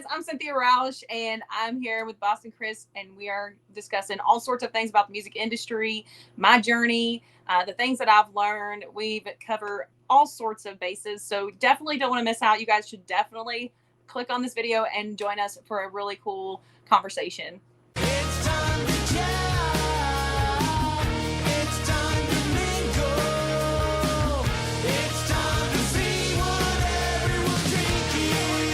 guys, I'm Cynthia Rausch, and I'm here with Boston Chris, and we are discussing all sorts of things about the music industry, my journey, the things that I've learned. We've covered all sorts of bases, so definitely don't want to miss out. You guys should definitely click on this video and join us for a really cool conversation. It's time to chat. It's time to mingle. It's time to see what everyone's drinking.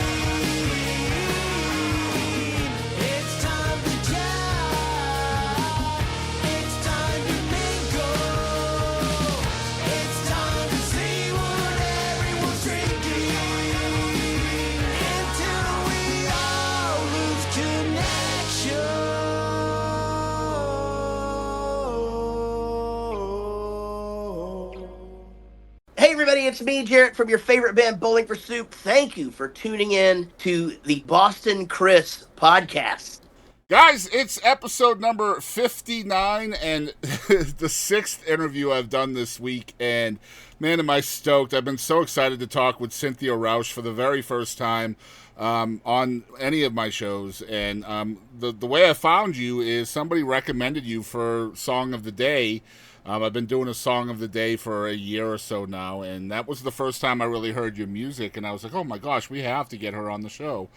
It's time to chat. It's time to mingle. It's time to see what everyone's drinking. Until we all lose connection. Hey everybody, it's me, Jarrett, from your favorite band, Bowling for Soup. Thank you for tuning in to the Boston Chris podcast. Guys, it's episode number 59 and the sixth interview I've done this week, and man, am I stoked. I've been so excited to talk with Cynthia Rausch for the very first time on any of my shows, and the way I found you is somebody recommended you for Song of the Day. I've been doing a Song of the Day for a year or so now, and that was the first time I really heard your music, and I was like, oh my gosh, we have to get her on the show.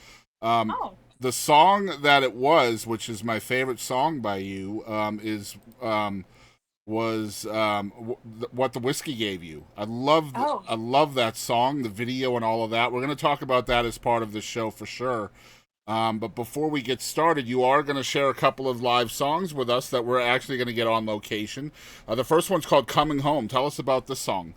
The song that it was, which is my favorite song by you, was What the Whiskey Gave You. I love that song, the video, and all of that. We're going to talk about that as part of the show for sure. But before we get started, you are going to share a couple of live songs with us that we're actually going to get on location. The first one's called Coming Home. Tell us about this song.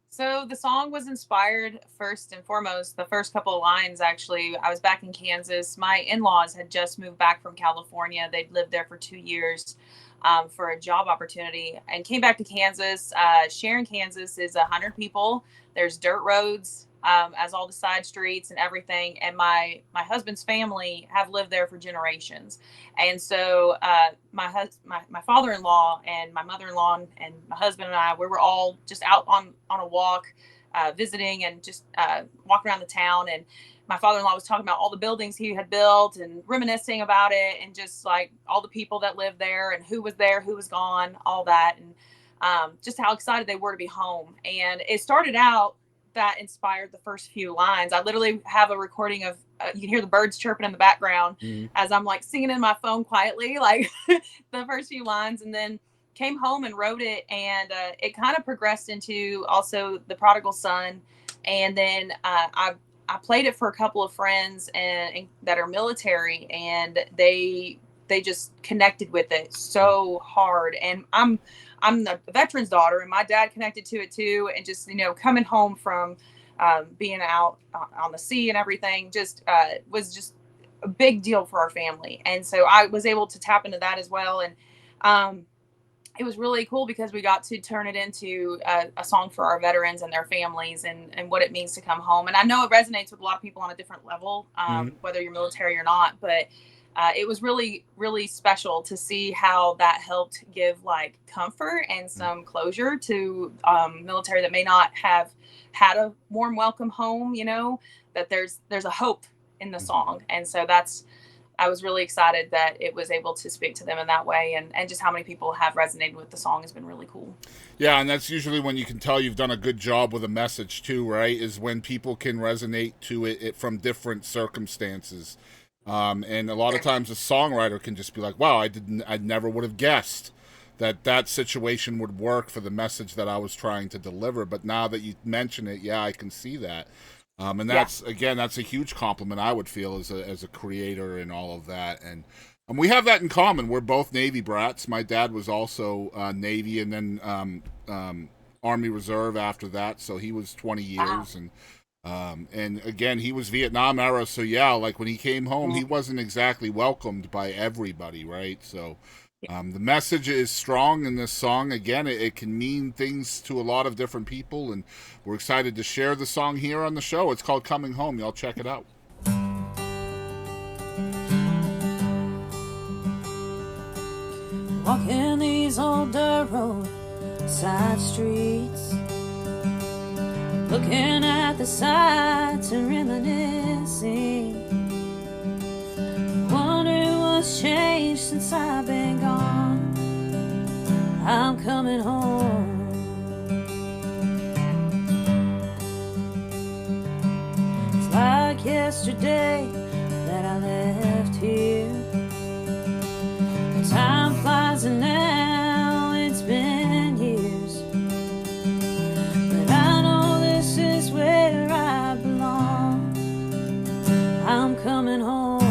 So the song was inspired first and foremost, the first couple of lines, actually, I was back in Kansas. My in-laws had just moved back from California. They'd lived there for 2 years for a job opportunity and came back to Kansas. Sharon, Kansas is 100 people. There's dirt roads as all the side streets and everything. And my husband's family have lived there for generations. And so my father-in-law and my mother-in-law and my husband and I, we were all just out on a walk, visiting and just walking around the town. And my father-in-law was talking about all the buildings he had built and reminiscing about it, and just like all the people that lived there and who was there, who was gone, all that. And just how excited they were to be home. And it started out that inspired the first few lines. I literally have a recording of, you can hear the birds chirping in the background as I'm like singing in my phone quietly, like the first few lines, and then came home and wrote it. And it kind of progressed into also The Prodigal Son. And then I played it for a couple of friends and that are military, and they just connected with it so hard. And I'm the veteran's daughter, and my dad connected to it too. And just, coming home from being out on the sea and everything just was just a big deal for our family. And so I was able to tap into that as well. And it was really cool because we got to turn it into a song for our veterans and their families, and what it means to come home. And I know it resonates with a lot of people on a different level, whether you're military or not, but it was really, really special to see how that helped give like comfort and some closure to military that may not have had a warm welcome home, that there's a hope in the song. And so I was really excited that it was able to speak to them in that way, and just how many people have resonated with the song has been really cool. Yeah, and that's usually when you can tell you've done a good job with a message too, right? Is when people can resonate to it from different circumstances. And a lot of times a songwriter can just be like, wow, I never would have guessed that situation would work for the message that I was trying to deliver. But now that you mention it, yeah, I can see that. And that's, again, that's a huge compliment I would feel as a creator and all of that. And we have that in common. We're both Navy brats. My dad was also Navy, and then Army Reserve after that. So he was 20 years. And again, he was Vietnam era. So yeah, like when he came home, he wasn't exactly welcomed by everybody, right? So the message is strong in this song. Again, it can mean things to a lot of different people, and we're excited to share the song here on the show. It's called Coming Home. Y'all check it out. Walking these old dirt road side streets, looking at the sights and reminiscing I'm coming home. It's like yesterday that I left here. Time flies and now it's been years. But I know this is where I belong. I'm coming home.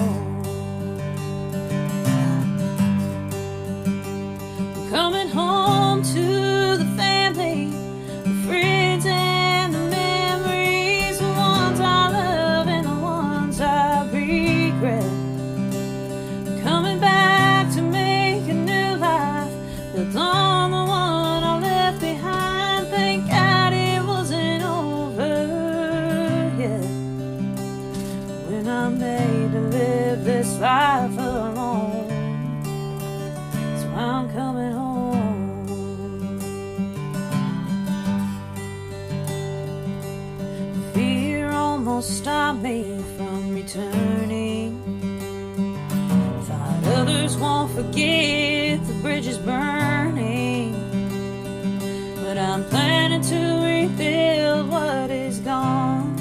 I'm coming home to the family, the friends and the memories, the ones I love and the ones I regret. Coming back to make a new life, built on the one I left behind. Thank God it wasn't over yet. When I'm made to live this life alone, so I'm coming home. Fear almost stopped me from returning. Thought others won't forget the bridge is burning, but I'm planning to rebuild what is gone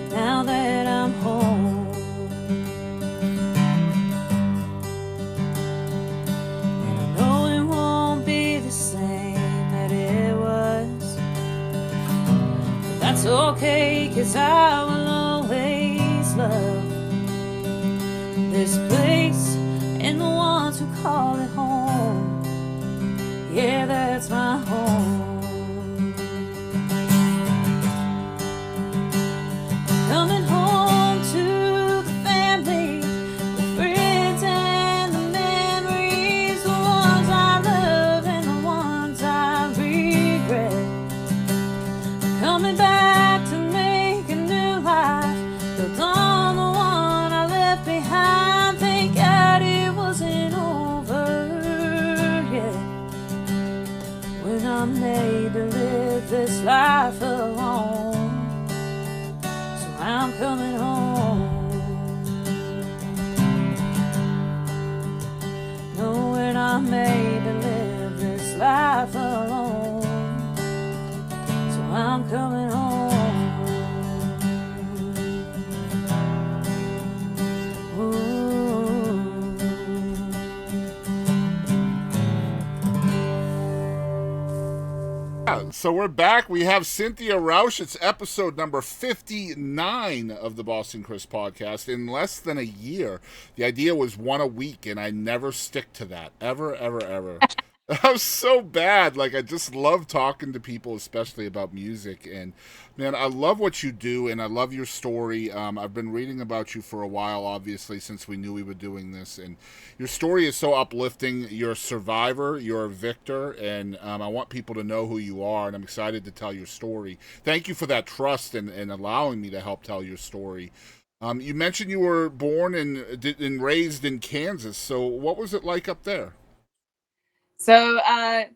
now that I'm home. And I know it won't be the same that it was, but that's okay, 'cause I will always love this place and the ones who call it home. Yeah, that's my home. Coming home to the family, the friends and the memories, the ones I love and the ones I regret. Coming back to make a new life, built on the one I left behind. Thank God it wasn't over yet. When I'm made to live this life alone, so I'm coming home. No, when I'm made to live this life alone, so I'm coming home. So we're back. We have Cynthia Rausch. It's episode number 59 of the Boston Chris podcast in less than a year. The idea was one a week, and I never stick to that. Ever, ever, ever. I was so bad. Like, I just love talking to people, especially about music. And, man, I love what you do, and I love your story. I've been reading about you for a while, obviously, since we knew we were doing this. And your story is so uplifting. You're a survivor. You're a victor. And I want people to know who you are, and I'm excited to tell your story. Thank you for that trust and allowing me to help tell your story. You mentioned you were born and raised in Kansas. So what was it like up there? So I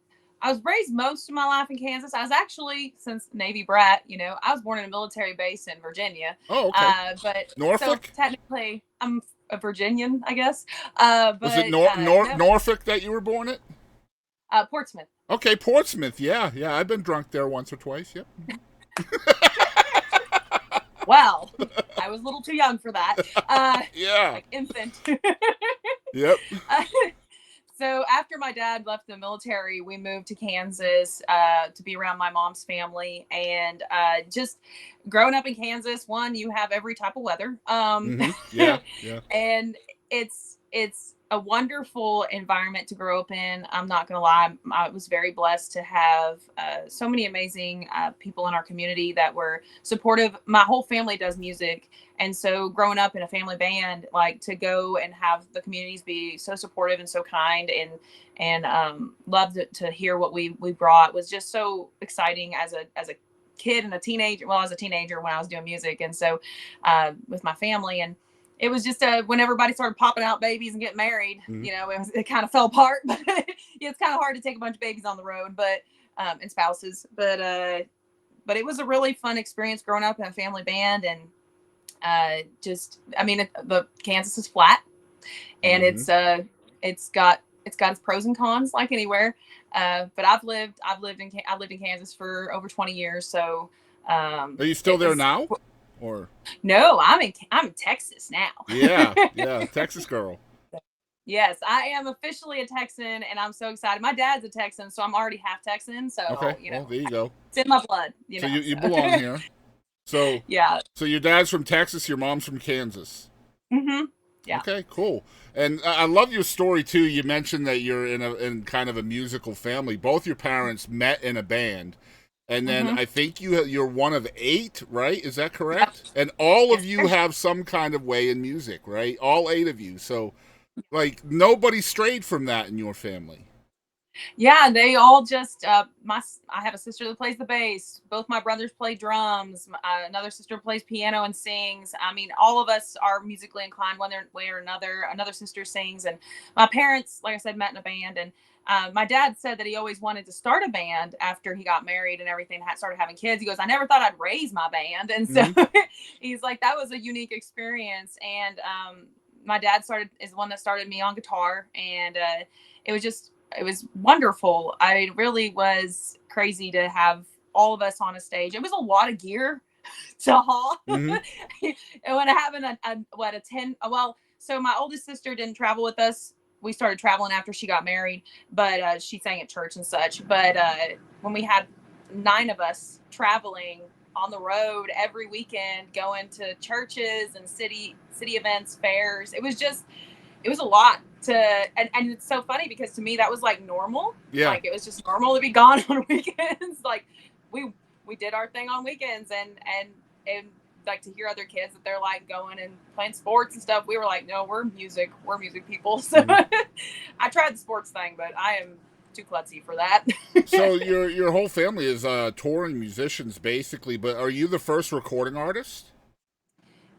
was raised most of my life in Kansas. I was actually, since Navy brat, I was born in a military base in Virginia. Oh, okay. But Norfolk? So technically, I'm a Virginian, I guess. But was it no, Norfolk that you were born at? Portsmouth. Okay, Portsmouth. Yeah. I've been drunk there once or twice. Yep. Well, I was a little too young for that. Yeah. Like infant. Yep. So after my dad left the military, we moved to Kansas to be around my mom's family. And just growing up in Kansas, you have every type of weather. Yeah. And it's a wonderful environment to grow up in. I'm not going to lie. I was very blessed to have so many amazing people in our community that were supportive. My whole family does music. And so growing up in a family band, like to go and have the communities be so supportive and so kind and loved to hear what we brought was just so exciting as a kid and a teenager. Well, I was a teenager when I was doing music. And so with my family, and it was just when everybody started popping out babies and getting married, it kind of fell apart. But it's kind of hard to take a bunch of babies on the road, but and spouses. But it was a really fun experience growing up in a family band, and the Kansas is flat, and it's got it's got its pros and cons, like anywhere. But I've lived in Kansas for over 20 years. So Are you still it there was now? Or no, I'm in Texas now. yeah, Texas girl. Yes, I am officially a Texan, and I'm so excited. My dad's a Texan, so I'm already half Texan. Okay, So well there you go. it's in my blood. So you So. belong here. So Yeah. so your dad's from Texas, your mom's from Kansas. Yeah. Okay, cool. And I love your story too. You mentioned that you're in kind of a musical family. Both your parents met in a band, and then hmm I think you're one of 8, right? Is that Yep. correct? And all of Yes, you sir. have some kind of way in music, right? All 8 of you. So like nobody strayed from that in your family. Yeah, they all just I have a sister that plays the bass. Both my brothers play drums. Another sister plays piano and sings. I mean, all of us are musically inclined one way or another. Another sister sings, and my parents, like I said, met in a band. And my dad said that he always wanted to start a band after he got married and everything, started having kids. He goes, I never thought I'd raise my band, and so Mm-hmm. he's like, that was a unique experience. And my dad is the one that started me on guitar, and it was just it was wonderful. I really was crazy to have all of us on a stage. It was a lot of gear to haul. Mm-hmm. And when having a 10, well, so my oldest sister didn't travel with us. We started traveling after she got married, but she sang at church and such. But when we had 9 of us traveling on the road every weekend, going to churches and city events, fairs, it was a lot to and it's so funny because to me that was like normal. Yeah. Like it was just normal to be gone on weekends. Like we did our thing on weekends, and like to hear other kids that they're like going and playing sports and stuff. We were like, no, we're music people. So I tried the sports thing, but I am too klutzy for that. So your whole family is touring musicians basically, but are you the first recording artist?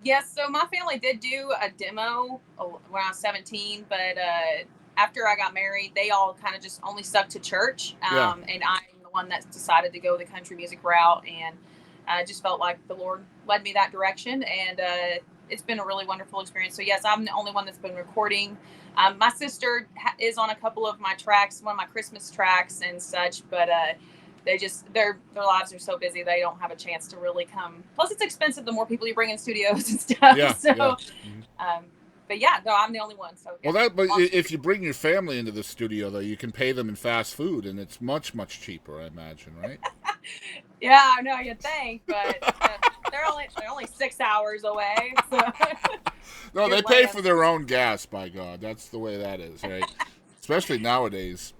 Yes, so my family did do a demo when I was 17, but after I got married, they all kind of just only stuck to church. Yeah. And I'm the one that decided to go the country music route, and I just felt like the Lord led me that direction, and it's been a really wonderful experience. So yes, I'm the only one that's been recording. My sister is on a couple of my tracks, one of my Christmas tracks and such, but their lives are so busy they don't have a chance to really come. Plus, it's expensive the more people you bring in studios and stuff. Yeah. So, Yeah. Mm-hmm. But yeah, no, I'm the only one. So yeah, But if you bring your family into the studio, though, you can pay them in fast food, and it's much cheaper, I imagine, right? Yeah, I know you'd think, but they're only 6 hours away. So. No, they pay for their own gas. By God, that's the way that is, right? Especially nowadays.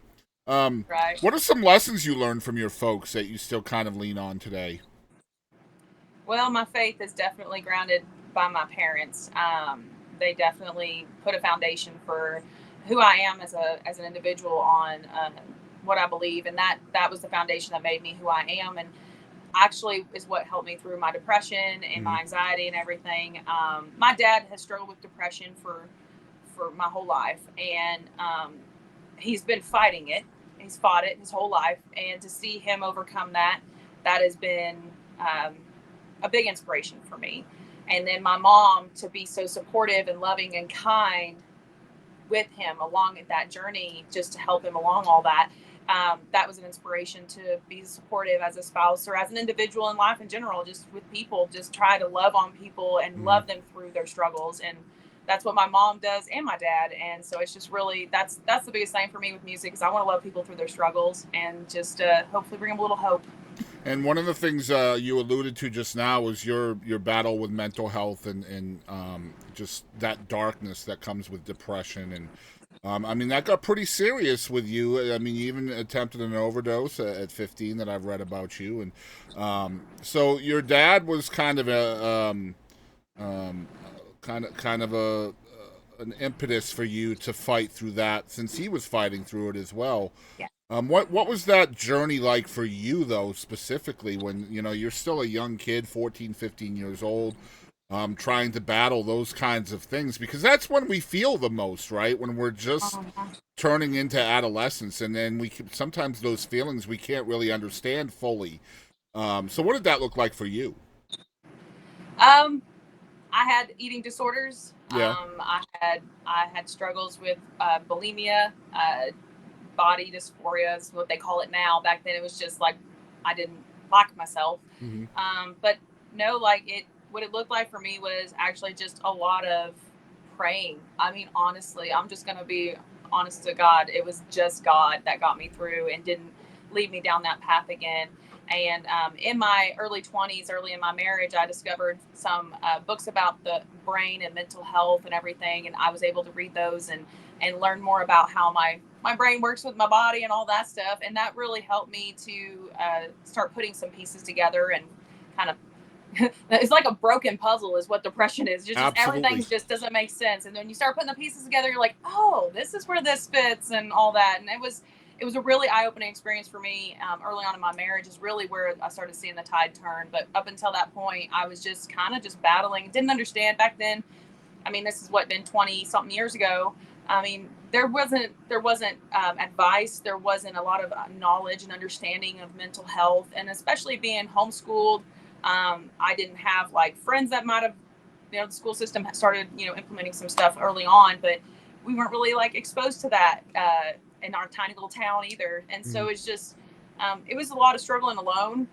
Right. What are some lessons you learned from your folks that you still kind of lean on today? Well, my faith is definitely grounded by my parents. They definitely put a foundation for who I am as an individual on what I believe, and that was the foundation that made me who I am, and actually is what helped me through my depression and my anxiety and everything. My dad has struggled with depression for my whole life, and he's been fighting it. He's fought it his whole life, and to see him overcome that has been a big inspiration for me. And then my mom to be so supportive and loving and kind with him along that journey, just to help him along all that. That was an inspiration to be supportive as a spouse or as an individual in life in general, just with people, just try to love on people and love them through their struggles. And that's what my mom does and my dad. And so it's just really, that's the biggest thing for me with music, is I want to love people through their struggles and just hopefully bring them a little hope. And one of the things you alluded to just now was your battle with mental health and just that darkness that comes with depression. And I mean, that got pretty serious with you. I mean, you even attempted an overdose at 15 that I've read about you. And so your dad was kind of an impetus for you to fight through that, since he was fighting through it as well. Yeah. What was that journey like for you, though, specifically, when, you know, you're still a young kid, 14, 15 years old, trying to battle those kinds of things? Because that's when we feel the most, right? When we're just turning into adolescence, and then sometimes those feelings we can't really understand fully. So what did that look like for you? I had eating disorders. Yeah. I had struggles with bulimia, body dysphoria is what they call it now. Back then, it was just like I didn't like myself. Mm-hmm. But no, like what it looked like for me was actually just a lot of praying. I mean, honestly, I'm just gonna be honest to God. It was just God that got me through and didn't lead me down that path again. And in my early 20s, early in my marriage, I discovered some books about the brain and mental health and everything. And I was able to read those and learn more about how my brain works with my body and all that stuff. And that really helped me to start putting some pieces together and kind of it's like a broken puzzle is what depression is. Just everything just doesn't make sense. And then you start putting the pieces together, you're like, oh, this is where this fits and all that. And it was a really eye-opening experience for me early on in my marriage is really where I started seeing the tide turn. But up until that point, I was just kind of just battling. Didn't understand back then. I mean, this is been 20 something years ago. I mean, there wasn't advice. There wasn't a lot of knowledge and understanding of mental health, and especially being homeschooled. I didn't have like friends that might have, the school system started, implementing some stuff early on, but we weren't really like exposed to that in our tiny little town either. And so it's just, it was a lot of struggling alone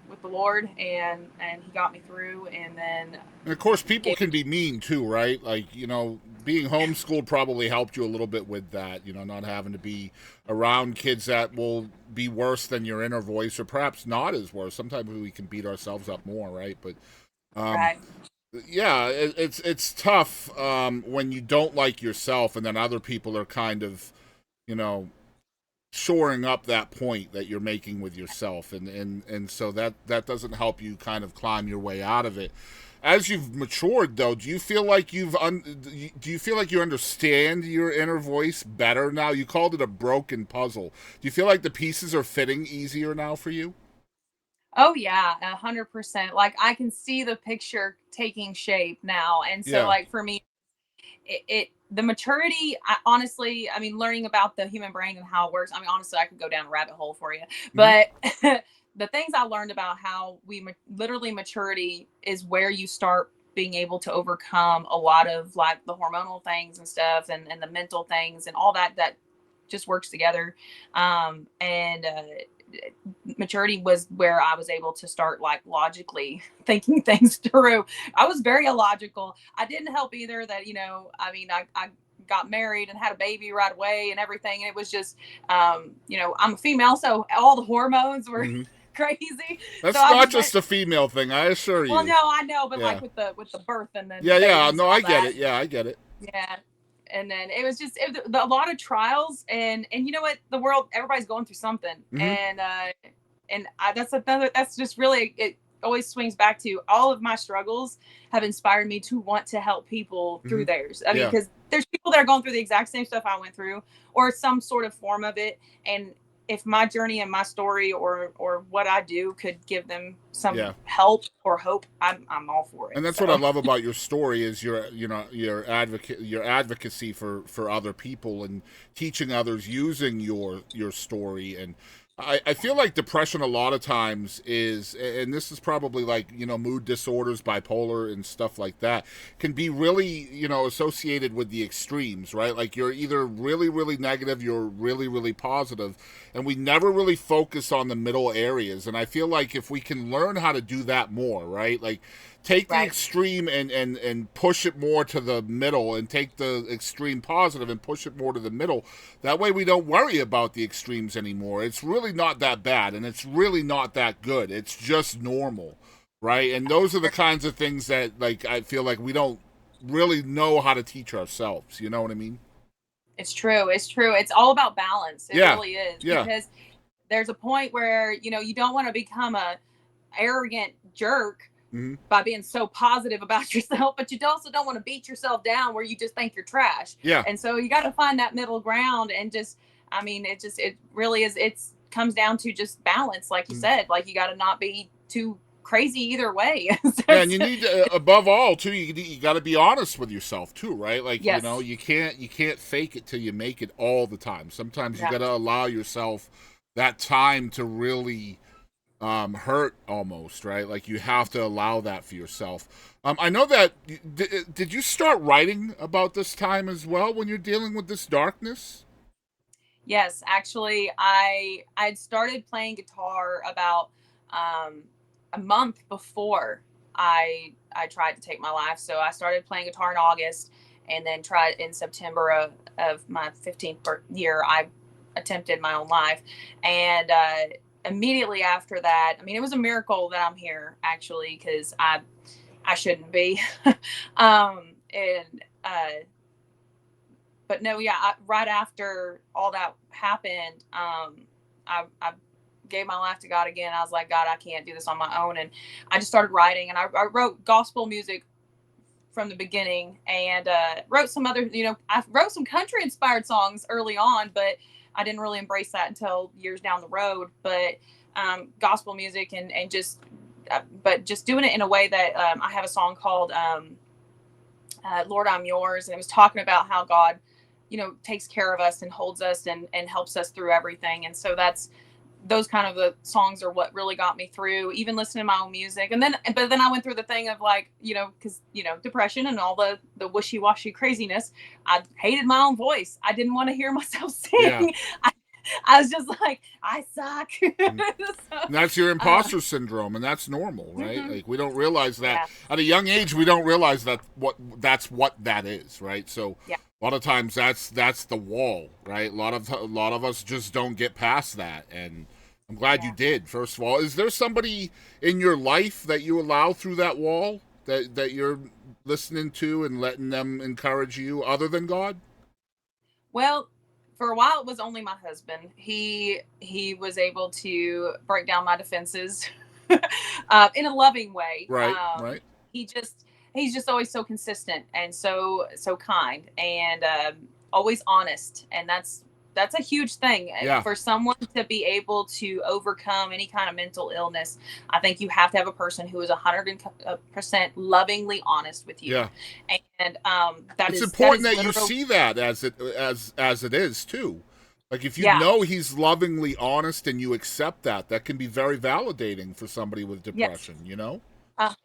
with the Lord, and he got me through. And then, and of course, people can be mean too, right? Like, being homeschooled probably helped you a little bit with that, not having to be around kids that will be worse than your inner voice, or perhaps not as worse. Sometimes we can beat ourselves up more, right? But right. yeah, it's tough when you don't like yourself, and then other people are kind of, shoring up that point that you're making with yourself, and so that doesn't help you kind of climb your way out of it. As you've matured, though, do you feel like you understand your inner voice better now? You called it a broken puzzle. Do you feel like the pieces are fitting easier now for you? Oh yeah, 100%. Like I can see the picture taking shape now, and so like for me, the maturity. Honestly, I mean, learning about the human brain and how it works. I mean, honestly, I could go down a rabbit hole for you, but. The things I learned about how literally maturity is where you start being able to overcome a lot of like the hormonal things and stuff and the mental things and all that just works together. And maturity was where I was able to start like logically thinking things through. I was very illogical. I didn't help either that, I mean, I got married and had a baby right away and everything. And it was just, I'm a female, so all the hormones were crazy. That's so not just a female thing, I assure you. Well, no, I know, but like with the birth and then no, I get it. Yeah, I get it. Yeah, and then it was just a lot of trials, and you know what, the world, everybody's going through something, and that's just really, it always swings back to all of my struggles have inspired me to want to help people through theirs. I mean, because there's people that are going through the exact same stuff I went through, or some sort of form of it, and if my journey and my story or what I do could give them some help or hope, I'm all for it. And that's what I love about your story is your advocacy for other people and teaching others using your story. And I feel like depression a lot of times is, and this is probably like, mood disorders, bipolar and stuff like that, can be really, associated with the extremes, right? Like you're either really, really negative, you're really, really positive, and we never really focus on the middle areas. And I feel like if we can learn how to do that more, right? Like take the extreme and push it more to the middle, and take the extreme positive and push it more to the middle. That way we don't worry about the extremes anymore. It's really not that bad, and it's really not that good. It's just normal, right? And those are the kinds of things that, like, I feel like we don't really know how to teach ourselves. You know what I mean? It's true. It's all about balance. It really is. Yeah. Because there's a point where, you don't want to become a arrogant jerk by being so positive about yourself, but you also don't want to beat yourself down where you just think you're trash. Yeah. And so you got to find that middle ground, and just, I mean, it really is. It comes down to just balance. Like you said, like you got to not be too crazy either way. And you need to, above all too, you got to be honest with yourself too, right? Like, you can't fake it till you make it all the time. Sometimes you got to allow yourself that time to really hurt almost, right? Like you have to allow that for yourself. I know that. Did you start writing about this time as well when you're dealing with this darkness? Yes, actually, I'd started playing guitar about a month before I tried to take my life. So I started playing guitar in August, and then tried in September of my 15th year. I attempted my own life, and immediately after that, I mean, it was a miracle that I'm here actually, because I shouldn't be. And but no, yeah, right after all that happened, I gave my life to God again. I was like, God, I can't do this on my own. And I just started writing, and I wrote gospel music from the beginning, and wrote some other, I wrote some country inspired songs early on, but I didn't really embrace that until years down the road. But gospel music, and just, but just doing it in a way that I have a song called Lord, I'm Yours. And it was talking about how God, takes care of us and holds us, and helps us through everything. And so those kind of the songs are what really got me through, even listening to my own music. But then I went through the thing of like, because, depression and all the wishy-washy craziness. I hated my own voice. I didn't want to hear myself sing. Yeah. I was just like, I suck. And that's your imposter syndrome, and that's normal, right? Mm-hmm. Like we don't realize that at a young age. We don't realize that that's what that is, right? So a lot of times that's the wall, right? A lot of us just don't get past that, and I'm glad you did. First of all, is there somebody in your life that you allow through that wall that you're listening to and letting them encourage you, other than God? Well, for a while it was only my husband. He was able to break down my defenses in a loving way. Right, right. He's just always so consistent, and so kind, and always honest, and that's a huge thing. Yeah. For someone to be able to overcome any kind of mental illness. I think you have to have a person who is 100% lovingly honest with you. Yeah. And it's important that you see that as it is too. Like if you know he's lovingly honest and you accept that can be very validating for somebody with depression. Yes.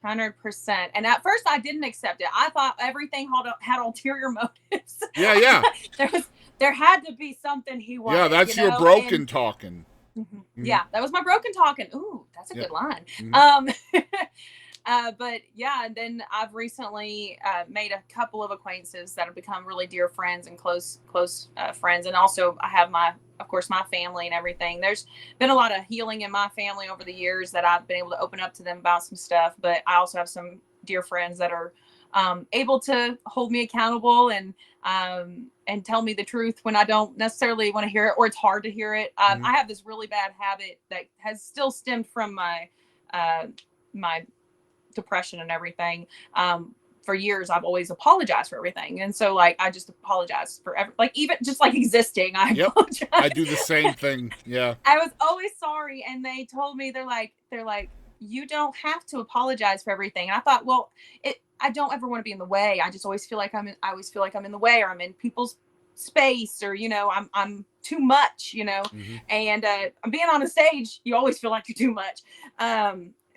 100%. And at first I didn't accept it. I thought everything had ulterior motives. Yeah. There had to be something he wanted. Yeah, that's your broken talking. Mm-hmm. Mm-hmm. Yeah, that was my broken talking. Ooh, that's a good line. Mm-hmm. But yeah, and then I've recently made a couple of acquaintances that have become really dear friends and close friends. And also I have of course, my family and everything. There's been a lot of healing in my family over the years that I've been able to open up to them about some stuff. But I also have some dear friends that are able to hold me accountable and tell me the truth when I don't necessarily want to hear it, or it's hard to hear it. I have this really bad habit that has still stemmed from my depression and everything. For years, I've always apologized for everything. And so like, I just apologize for even just like existing. I apologize. I do the same thing. Yeah. I was always sorry. And they told me, they're like, you don't have to apologize for everything. And I thought, well, I don't ever want to be in the way. I just always feel like I always feel like I'm in the way, or I'm in people's space, or, I'm too much, Mm-hmm. and being on a stage, you always feel like you're too much.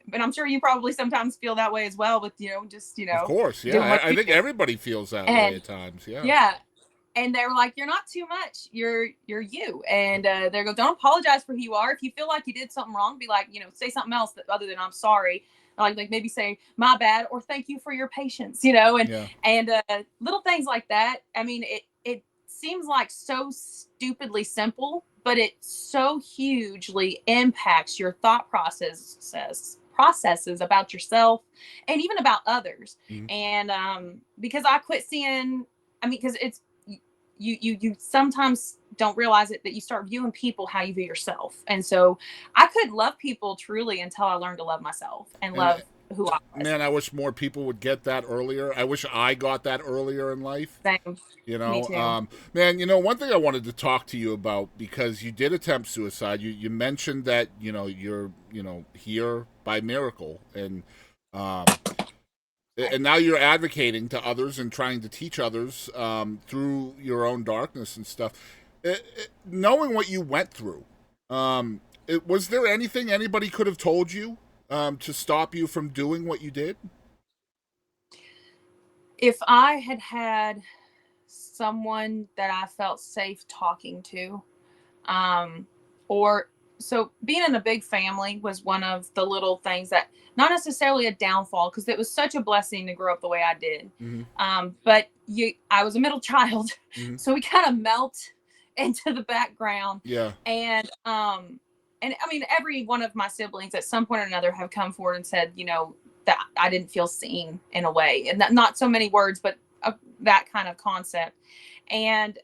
But I'm sure you probably sometimes feel that way as well with, Of course. Yeah. I think everybody feels that way at times. Yeah. Yeah. And they're like, you're not too much. You're you. And they go, don't apologize for who you are. If you feel like you did something wrong, be like, say something else other than I'm sorry. Like maybe say my bad, or thank you for your patience, and little things like that. I mean, it seems like so stupidly simple, but it so hugely impacts your thought processes about yourself and even about others. Mm-hmm. And because I quit seeing, because it's you sometimes don't realize it, that you start viewing people how you view yourself. And so I couldn't love people truly until I learned to love myself and love who I was. Man, I wish more people would get that earlier. I wish I got that earlier in life. Same. Me too. Man, one thing I wanted to talk to you about, because you did attempt suicide. You mentioned that, you're, here by miracle, and now you're advocating to others and trying to teach others through your own darkness and stuff. Knowing what you went through, Was there anything anybody could have told you to stop you from doing what you did? If I had had someone that I felt safe talking to, or so being in a big family was one of the little things that, not necessarily a downfall, because it was such a blessing to grow up the way I did. But I was a middle child, so we kind of melt into the background. Yeah. And I mean, every one of my siblings at some point or another have come forward and said, that I didn't feel seen in a way, and not so many words, but that kind of concept. And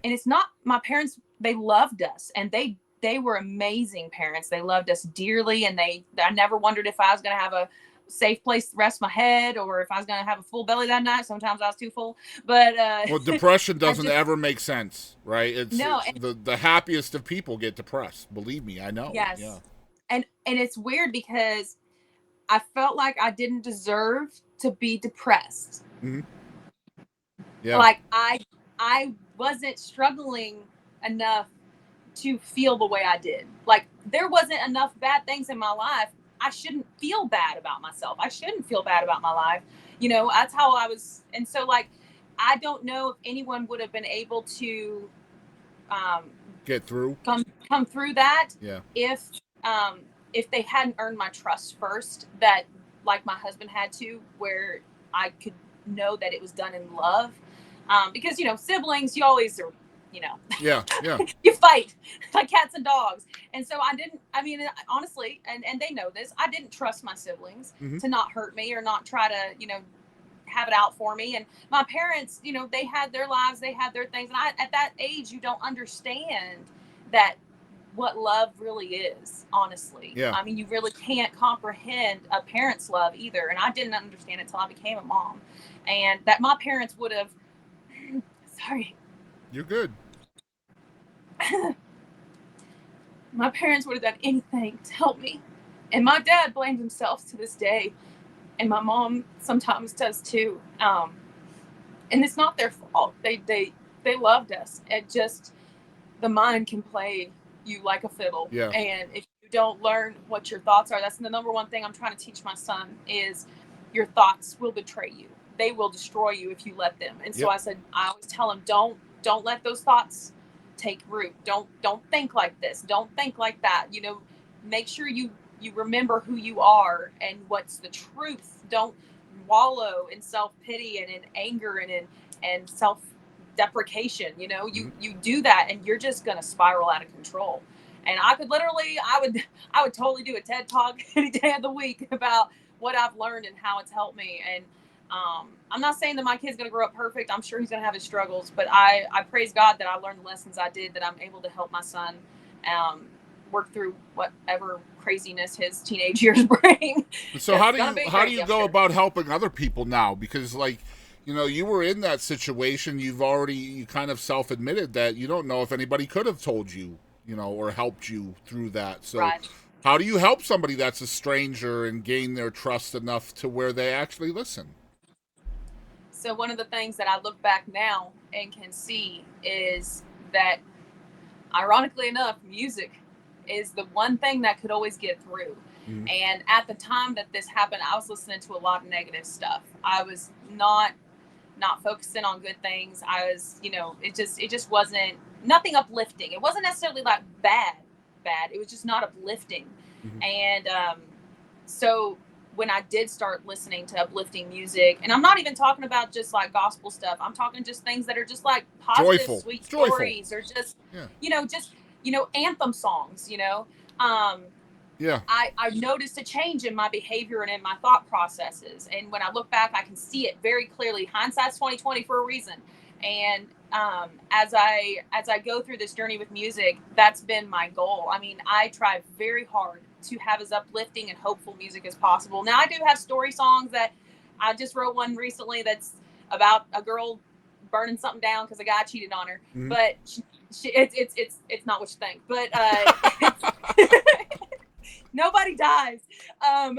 it's not, my parents, they loved us, and they were amazing parents. They loved us dearly, and I never wondered if I was going to have a safe place to rest my head, or if I was going to have a full belly that night. Sometimes I was too full, but well, depression doesn't ever make sense, right? It's the happiest of people get depressed. Believe me, I know. Yes. Yeah. And it's weird because I felt like I didn't deserve to be depressed. Yeah. Like I wasn't struggling enough to feel the way I did. Like, there wasn't enough bad things in my life. I shouldn't feel bad about myself. I shouldn't feel bad about my life. That's how I was. And so, like, I don't know if anyone would have been able to get through, come through that. Yeah. If they hadn't earned my trust first, that, like my husband had to, where I could know that it was done in love. Because, siblings, you always are, Yeah. you fight like cats and dogs. And so honestly, and they know this, I didn't trust my siblings to not hurt me or not try to, have it out for me. And my parents, they had their lives, they had their things. And at that age, you don't understand that what love really is, honestly. Yeah. I mean, you really can't comprehend a parent's love either. And I didn't understand it until I became a mom. And that my parents would have, sorry. You're good. My parents would have done anything to help me. And my dad blamed himself to this day. And my mom sometimes does too. And it's not their fault. They loved us. It just, the mind can play you like a fiddle. Yeah. And if you don't learn what your thoughts are, that's the number one thing I'm trying to teach my son, is your thoughts will betray you. They will destroy you if you let them. And so I always tell him, don't let those thoughts take root. Don't think like this. Don't think like that. Make sure you remember who you are and what's the truth. Don't wallow in self-pity and in anger and self-deprecation. You do that and you're just going to spiral out of control. And I would totally do a TED Talk any day of the week about what I've learned and how it's helped me. And I'm not saying that my kid's going to grow up perfect. I'm sure he's going to have his struggles, but I praise God that I learned the lessons I did, that I'm able to help my son work through whatever craziness his teenage years bring. So how do you go about helping other people now? Because, like, you were in that situation. You kind of self-admitted that you don't know if anybody could have told you, or helped you through that. So right. How do you help somebody that's a stranger and gain their trust enough to where they actually listen? So one of the things that I look back now and can see is that, ironically enough, music is the one thing that could always get through. And at the time that this happened, I was listening to a lot of negative stuff. I was not focusing on good things. I was, it just wasn't, nothing uplifting. It wasn't necessarily like bad. It was just not uplifting. And so when I did start listening to uplifting music, and I'm not even talking about just like gospel stuff, I'm talking just things that are just like positive, joyful, sweet stories, or just, anthem songs, I noticed a change in my behavior and in my thought processes. And when I look back, I can see it very clearly. Hindsight's 20/20 for a reason. And as I go through this journey with music, that's been my goal. I mean, I try very hard to have as uplifting and hopeful music as possible. Now, I do have story songs that I just wrote one recently that's about a girl burning something down because a guy cheated on her. But it's not what you think. But nobody dies. I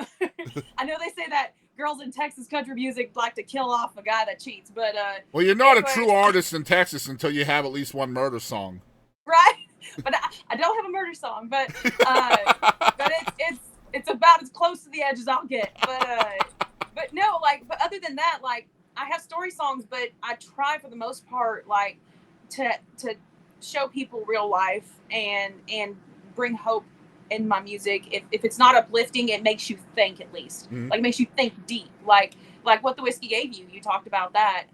know they say that girls in Texas country music like to kill off a guy that cheats, but well, you're not a true artist in Texas until you have at least one murder song. Right? but I don't have a murder song, but it's about as close to the edge as I'll get. But no, like, but other than that, like, I have story songs, but I try for the most part, like, to show people real life and bring hope in my music. If it's not uplifting, it makes you think, at least. Mm-hmm. Like, it makes you think deep, like What the Whiskey Gave You talked about that.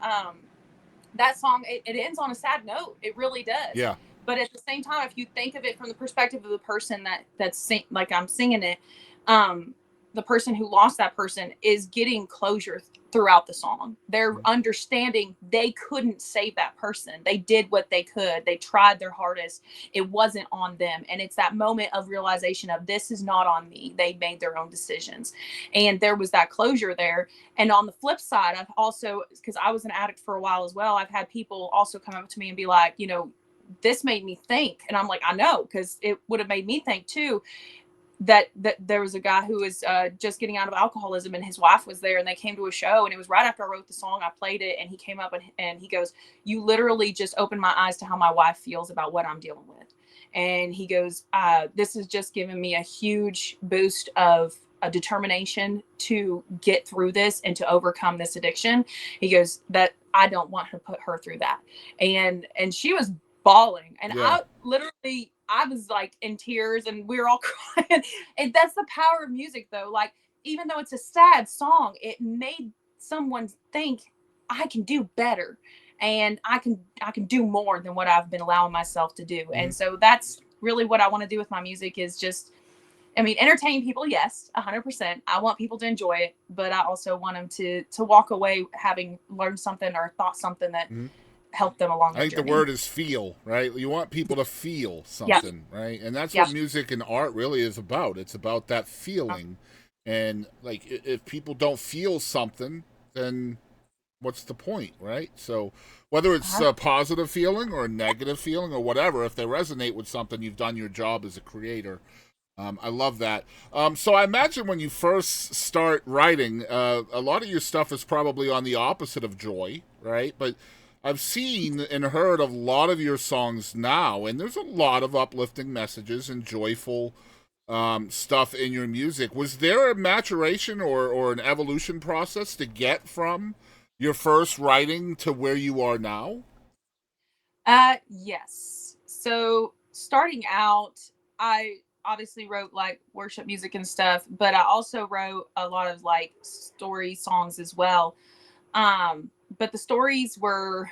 That song, it ends on a sad note. It really does. Yeah. But at the same time, if you think of it from the perspective of the person that's like I'm singing it, the person who lost that person is getting closure throughout the song. They're understanding they couldn't save that person. They did what they could. They tried their hardest. It wasn't on them. And it's that moment of realization of, this is not on me. They made their own decisions. And there was that closure there. And on the flip side, I've also, because I was an addict for a while as well, I've had people also come up to me and be like, this made me think. And I'm like, I know, because it would have made me think too. That there was a guy who was just getting out of alcoholism, and his wife was there, and they came to a show, and it was right after I wrote the song. I played it, and he came up and he goes, "You literally just opened my eyes to how my wife feels about what I'm dealing with." And he goes, "This has just given me a huge boost of a determination to get through this and to overcome this addiction." He goes, "That I don't want to put her through that." And she was bawling, and yeah. I was like in tears, and we were all crying. And that's the power of music, though. Like, even though it's a sad song, it made someone think, I can do better, and I can do more than what I've been allowing myself to do. Mm-hmm. And so that's really what I want to do with my music, is just, entertain people. Yes, 100%. I want people to enjoy it, but I also want them to walk away having learned something or thought something that help them along. I think journey. The word is feel, right? You want people to feel something, right? And that's what music and art really is about. It's about that feeling. And like, if people don't feel something, then what's the point, right? So whether it's a positive feeling or a negative feeling or whatever, if they resonate with something, you've done your job as a creator. I love that. So I imagine when you first start writing, a lot of your stuff is probably on the opposite of joy, right? But I've seen and heard of a lot of your songs now, and there's a lot of uplifting messages and joyful stuff in your music. Was there a maturation or an evolution process to get from your first writing to where you are now? Yes. So starting out, I obviously wrote like worship music and stuff, but I also wrote a lot of like story songs as well. But the stories were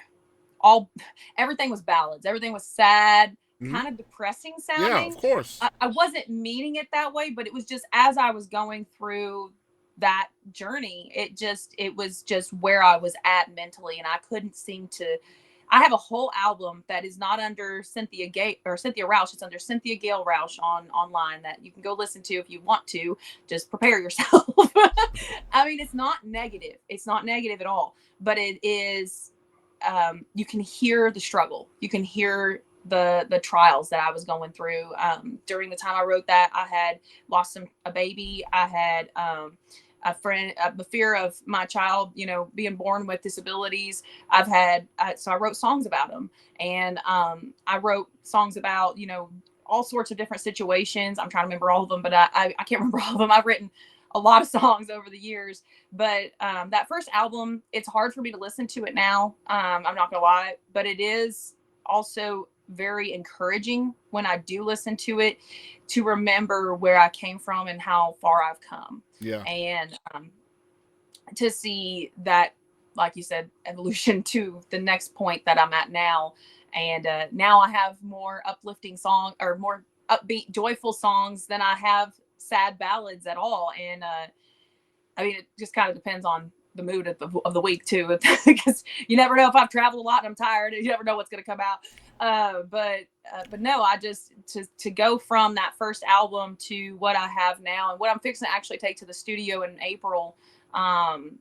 everything was ballads. Everything was sad, kind of depressing sounding. Yeah, of course. I wasn't meaning it that way, but it was just as I was going through that journey, it was just where I was at mentally, and I couldn't seem to. I have a whole album that is not under Cynthia Rausch. It's under Cynthia Gale Rausch online that you can go listen to if you want to. Just prepare yourself. It's not negative. It's not negative at all, but it is. You can hear the struggle. You can hear the trials that I was going through. During the time I wrote that, I had lost a baby. I had a friend, the fear of my child, being born with disabilities. So I wrote songs about them, and I wrote songs about, all sorts of different situations. I'm trying to remember all of them, but I can't remember all of them. I've written a lot of songs over the years, but that first album, it's hard for me to listen to it now. I'm not gonna lie, but it is also very encouraging when I do listen to it, to remember where I came from and how far I've come. Yeah. And to see that, like you said, evolution to the next point that I'm at now. And now I have more uplifting song, or more upbeat, joyful songs than I have sad ballads at all. And it just kind of depends on the mood of the week too, because you never know. If I've traveled a lot and I'm tired, you never know what's going to come out. But no, I just to go from that first album to what I have now, and what I'm fixing to actually take to the studio in April. I'm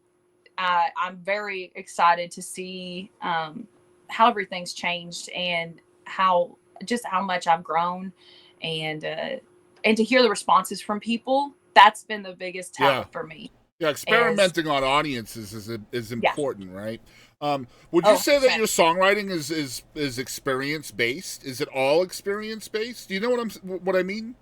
very excited to see how everything's changed, and how much I've grown, and to hear the responses from people. That's been the biggest talent for me. Yeah, experimenting on audiences is important, right? Would you say that okay. your songwriting is experience based? Is it all experience based? Do you know what I mean?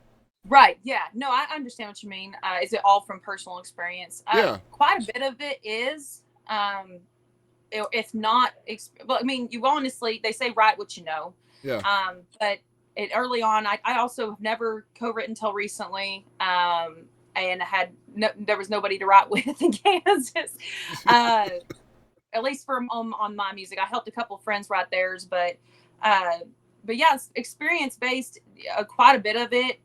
Right. Yeah. No, I understand what you mean. Is it all from personal experience? Yeah. Quite a bit of it is. If not, well, I mean, you honestly, they say write what you know. Yeah. But early on, I also have never co-written until recently. And there was nobody to write with in Kansas. At least for on my music, I helped a couple of friends write theirs, but yeah, it's experience based, quite a bit of it.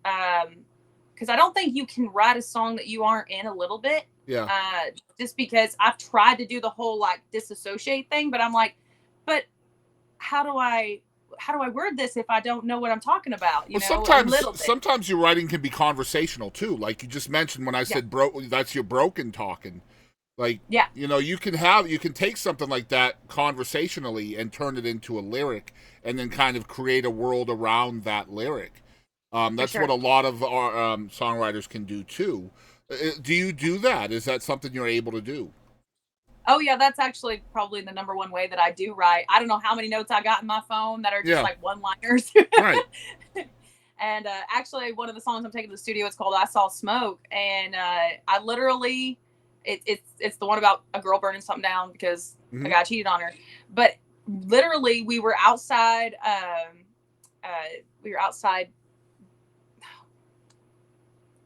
Because I don't think you can write a song that you aren't in a little bit. Yeah. Just because I've tried to do the whole like disassociate thing, but I'm like, but how do I word this if I don't know what I'm talking about? You know, sometimes your writing can be conversational too. Like you just mentioned when I said that's your broken talking. Like, yeah, you know, you can take something like that conversationally and turn it into a lyric, and then kind of create a world around that lyric. That's sure. what a lot of our songwriters can do too. Do you do that? Is that something you're able to do? Oh yeah, that's actually probably the number one way that I do write. I don't know how many notes I got in my phone that are just like one-liners. Right. And actually, one of the songs I'm taking to the studio, it's called "I Saw Smoke," and I literally, it's the one about a girl burning something down because a guy cheated on her. But literally, we were outside.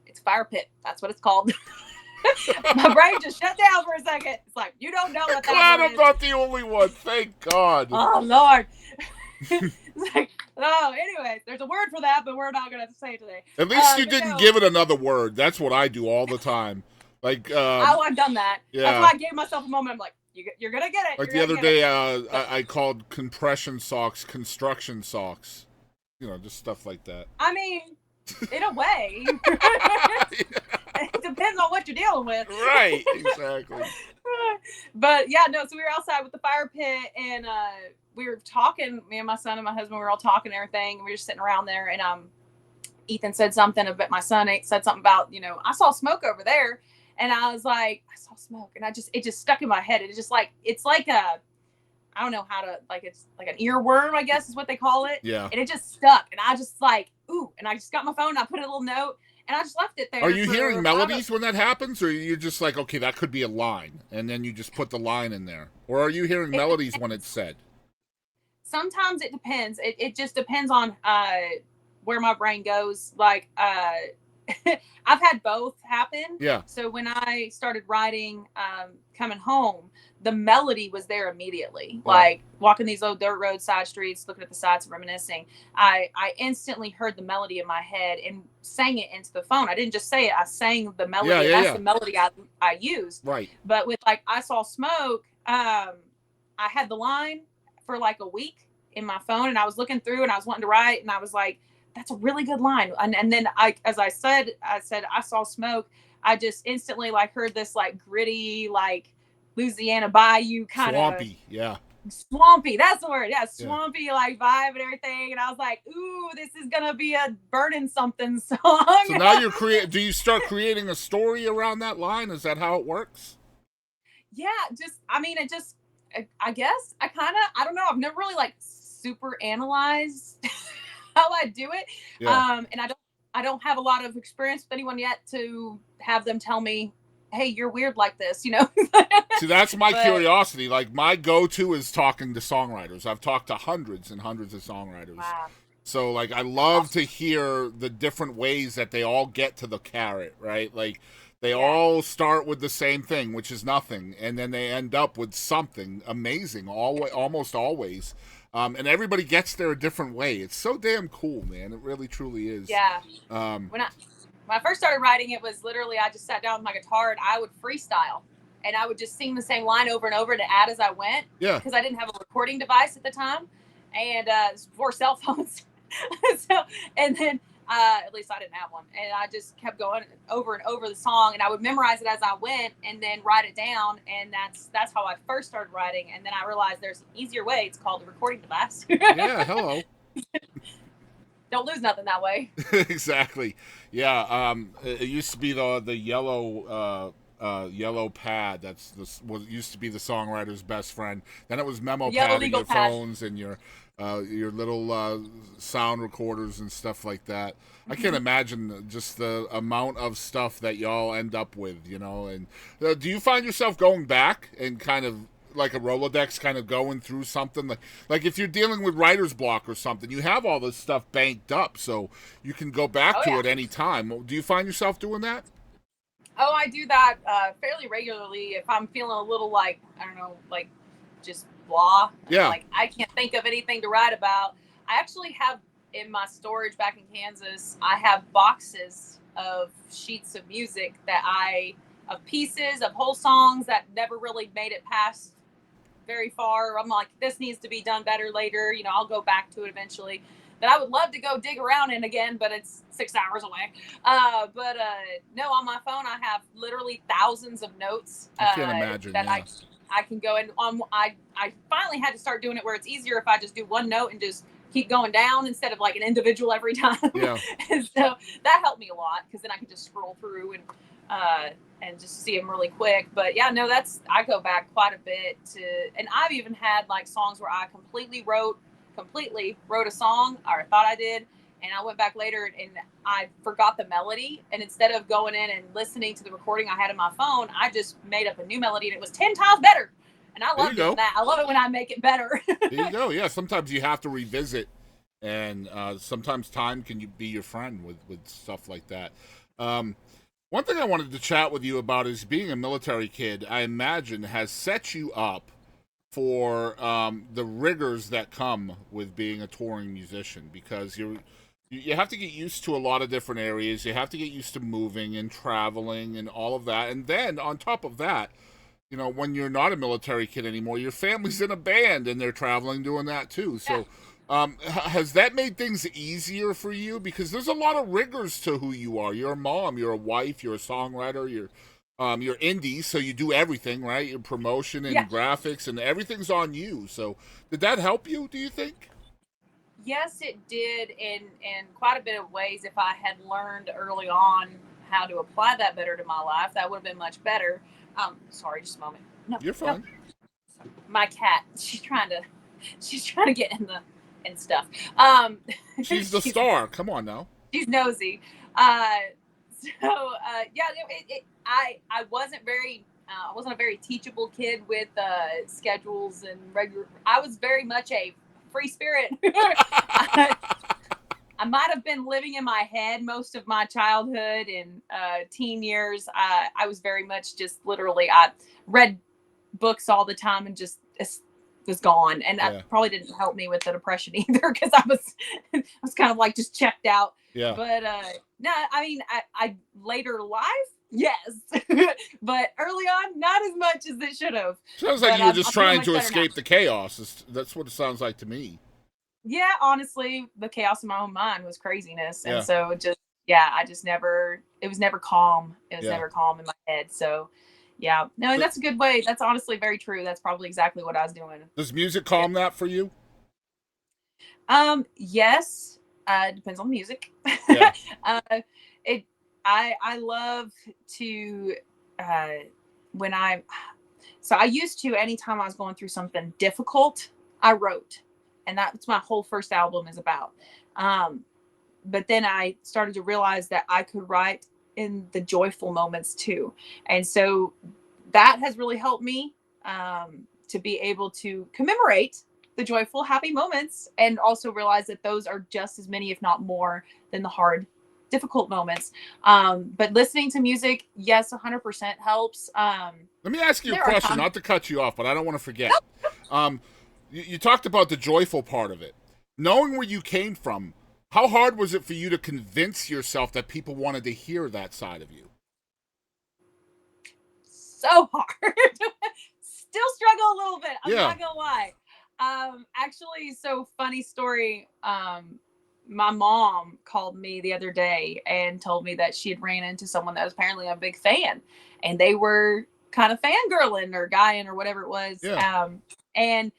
It's a fire pit. That's what it's called. My brain just shut down for a second. It's like, you don't know what that glad is. I'm not the only one. Thank God. Oh, Lord. It's like, oh, anyways, there's a word for that, but we're not going to say it today. At least you didn't give it another word. That's what I do all the time. Like, I've done that. Yeah. That's why I gave myself a moment. I'm like, you're going to get it. Like the other day, I called compression socks construction socks. You know, just stuff like that. I mean, in a way. It depends on what you're dealing with. Right, exactly. But yeah, no, so we were outside with the fire pit, and we were talking, me and my son and my husband, we were all talking and everything, and we were just sitting around there, and Ethan said something about, my son said something about, you know, I saw smoke over there, and I was like, I saw smoke, and it just stuck in my head. It's just like, it's like I don't know how to, like, it's like an earworm, I guess is what they call it. Yeah. And it just stuck, and I just like, ooh, and I just got my phone, and I put a little note, and I just left it there. Are you hearing melodies when that happens, or you're just like, okay, that could be a line, and then you just put the line in there? Or are you hearing melodies when it's said? Sometimes it depends. It just depends on where my brain goes. Like, I've had both happen. Yeah. So when I started writing Coming Home, the melody was there immediately. Wow. Like walking these old dirt road side streets, looking at the sights and reminiscing. I instantly heard the melody in my head and sang it into the phone. I didn't just say it. I sang the melody. That's the melody I used. Right. But with like I Saw Smoke, I had the line for like a week in my phone, and I was looking through and I was wanting to write, and I was like, that's a really good line. And then I said I saw smoke. I just instantly like heard this like gritty, like Louisiana bayou kind of swampy. Yeah. Swampy. That's the word. Yeah. Swampy, like vibe and everything. And I was like, ooh, this is going to be a burning something song. So now do you start creating a story around that line? Is that how it works? Yeah. I guess I don't know. I've never really like super analyzed how I do it. Yeah. And I don't have a lot of experience with anyone yet to have them tell me, hey, you're weird like this, you know? See, that's my curiosity. Like, my go-to is talking to songwriters. I've talked to hundreds and hundreds of songwriters. Wow. So, like, I love to hear the different ways that they all get to the carrot, right? Like, they all start with the same thing, which is nothing, and then they end up with something amazing, almost always. And everybody gets there a different way. It's so damn cool, man. It really, truly is. Yeah. When I first started writing, it was literally I just sat down with my guitar and I would freestyle. And I would just sing the same line over and over to add as I went. Yeah. Because I didn't have a recording device at the time. And it was before cell phones. And then, at least I didn't have one. And I just kept going over and over the song. And I would memorize it as I went and then write it down. And that's how I first started writing. And then I realized there's an easier way. It's called a recording device. Yeah, hello. Don't lose nothing that way. Exactly. Yeah. It used to be the yellow yellow pad. That's what used to be the songwriter's best friend. Then it was memo Yellow pad in legal your pad. phones and your little sound recorders and stuff like that. I can't imagine just the amount of stuff that y'all end up with, you know. And do you find yourself going back and kind of like a Rolodex, kind of going through something like if you're dealing with writer's block or something, you have all this stuff banked up, so you can go back Oh, to yeah. it any time. Do you find yourself doing that? Oh, I do that fairly regularly if I'm feeling a little like, I don't know, like just blah. Yeah. Like I can't think of anything to write about. I actually have in my storage back in Kansas, I have boxes of sheets of music of pieces, of whole songs that never really made it past very far. I'm like, this needs to be done better later. You know, I'll go back to it eventually. That I would love to go dig around in again, but it's 6 hours away. No, on my phone I have literally thousands of notes. I can't imagine that yeah. I can go and I finally had to start doing it where it's easier if I just do one note and just keep going down instead of like an individual every time. Yeah. And so that helped me a lot because then I could just scroll through and just see them really quick. But yeah, no, I go back quite a bit and I've even had like songs where I completely wrote a song, or thought I did, and I went back later and I forgot the melody, and instead of going in and listening to the recording I had on my phone, I just made up a new melody and it was 10 times better. And I love doing that. I love it when I make it better. There you go. Yeah, sometimes you have to revisit, and sometimes time can be your friend with stuff like that. One thing I wanted to chat with you about is being a military kid, I imagine, has set you up for the rigors that come with being a touring musician, because you have to get used to a lot of different areas. You have to get used to moving and traveling and all of that. And then on top of that, you know, when you're not a military kid anymore, your family's in a band and they're traveling doing that too. So has that made things easier for you? Because there's a lot of rigors to who you are. You're a mom, you're a wife, you're a songwriter, you're indie, so you do everything, right? Your promotion and graphics and everything's on you. So did that help you, do you think? Yes, it did in quite a bit of ways. If I had learned early on how to apply that better to my life, that would have been much better. Sorry, just a moment. No, you're fine. No. My cat, she's trying to get in and stuff. She's the star. Come on now. She's nosy. I wasn't a very teachable kid with schedules and regular. I was very much a free spirit. I might have been living in my head most of my childhood and teen years. I was very much just literally, I read books all the time and just was gone. And that probably didn't help me with the depression either, because I was kind of like just checked out. Yeah. But no, I mean, I later life, yes, but early on, not as much as it should have. Sounds like you were just trying to escape the chaos. That's what it sounds like to me. Yeah, honestly, the chaos in my own mind was craziness, and so I just never. It was never calm. It was never calm in my head. So, yeah, no, that's a good way. That's honestly very true. That's probably exactly what I was doing. Does music calm that for you? Yes. Depends on the music. Yeah. I love to I used to, anytime I was going through something difficult, I wrote, and that's my whole first album is about. But then I started to realize that I could write in the joyful moments too, and so that has really helped me to be able to commemorate the joyful, happy moments, and also realize that those are just as many, if not more, than the hard, difficult moments. But listening to music, yes, 100% helps. Let me ask you a question, not to cut you off, but I don't want to forget. You talked about the joyful part of it. Knowing where you came from, how hard was it for you to convince yourself that people wanted to hear that side of you? So hard. Still struggle a little bit. I'm not gonna lie. Actually, so funny story. My mom called me the other day and told me that she had ran into someone that was apparently a big fan, and they were kind of fangirling or guying or whatever it was. Yeah. And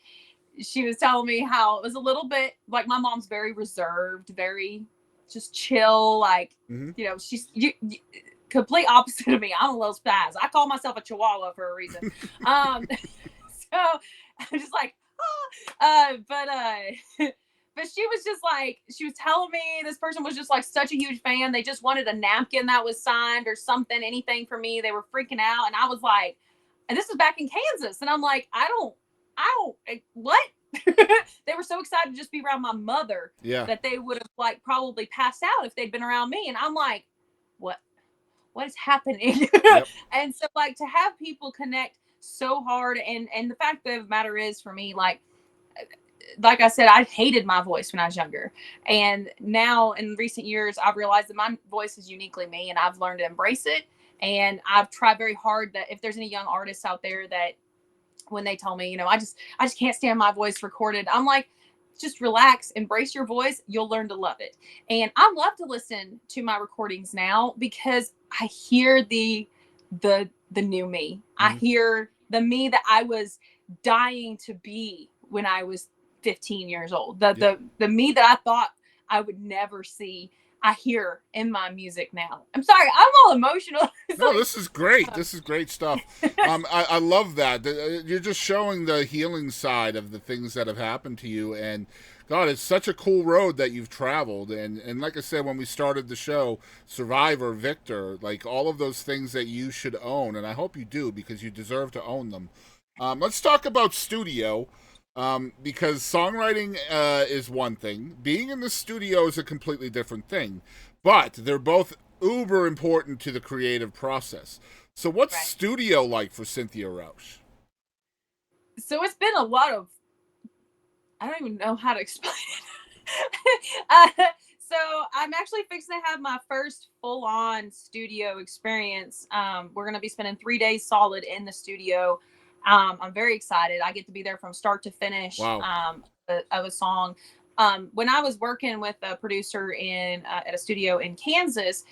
she was telling me how it was a little bit like, my mom's very reserved, very just chill. Like, you know, complete opposite of me. I'm a little spaz. I call myself a chihuahua for a reason. So I'm just like, but she was just like, she was telling me this person was just like such a huge fan. They just wanted a napkin that was signed or something, anything for me. They were freaking out. And I was like, and this was back in Kansas. And I'm like, I don't, what? They were so excited to just be around my mother that they would have like probably passed out if they'd been around me. And I'm like, what is happening? Yep. And so like to have people connect so hard, and the fact of the matter is, for me, like I said, I hated my voice when I was younger, and now in recent years I've realized that my voice is uniquely me, and I've learned to embrace it. And I've tried very hard that if there's any young artists out there that when they tell me, I just can't stand my voice recorded, I'm like, just relax, embrace your voice, you'll learn to love it. And I love to listen to my recordings now because I hear the new me. I hear the me that I was dying to be when I was 15 years old. The me that I thought I would never see, I hear in my music now. I'm sorry, I'm all emotional. No, this is great. This is great stuff. I love that. You're just showing the healing side of the things that have happened to you, and God, it's such a cool road that you've traveled. And like I said, when we started the show, Survivor, Victor, like all of those things that you should own, and I hope you do because you deserve to own them. Let's talk about studio. Because songwriting is one thing. Being in the studio is a completely different thing. But they're both uber important to the creative process. So what's studio like for Cynthia Rausch? So it's been a lot of, I don't even know how to explain it. So I'm actually fixing to have my first full-on studio experience. We're going to be spending 3 days solid in the studio. I'm very excited. I get to be there from start to finish. Wow. Of a song. When I was working with a producer at a studio in Kansas,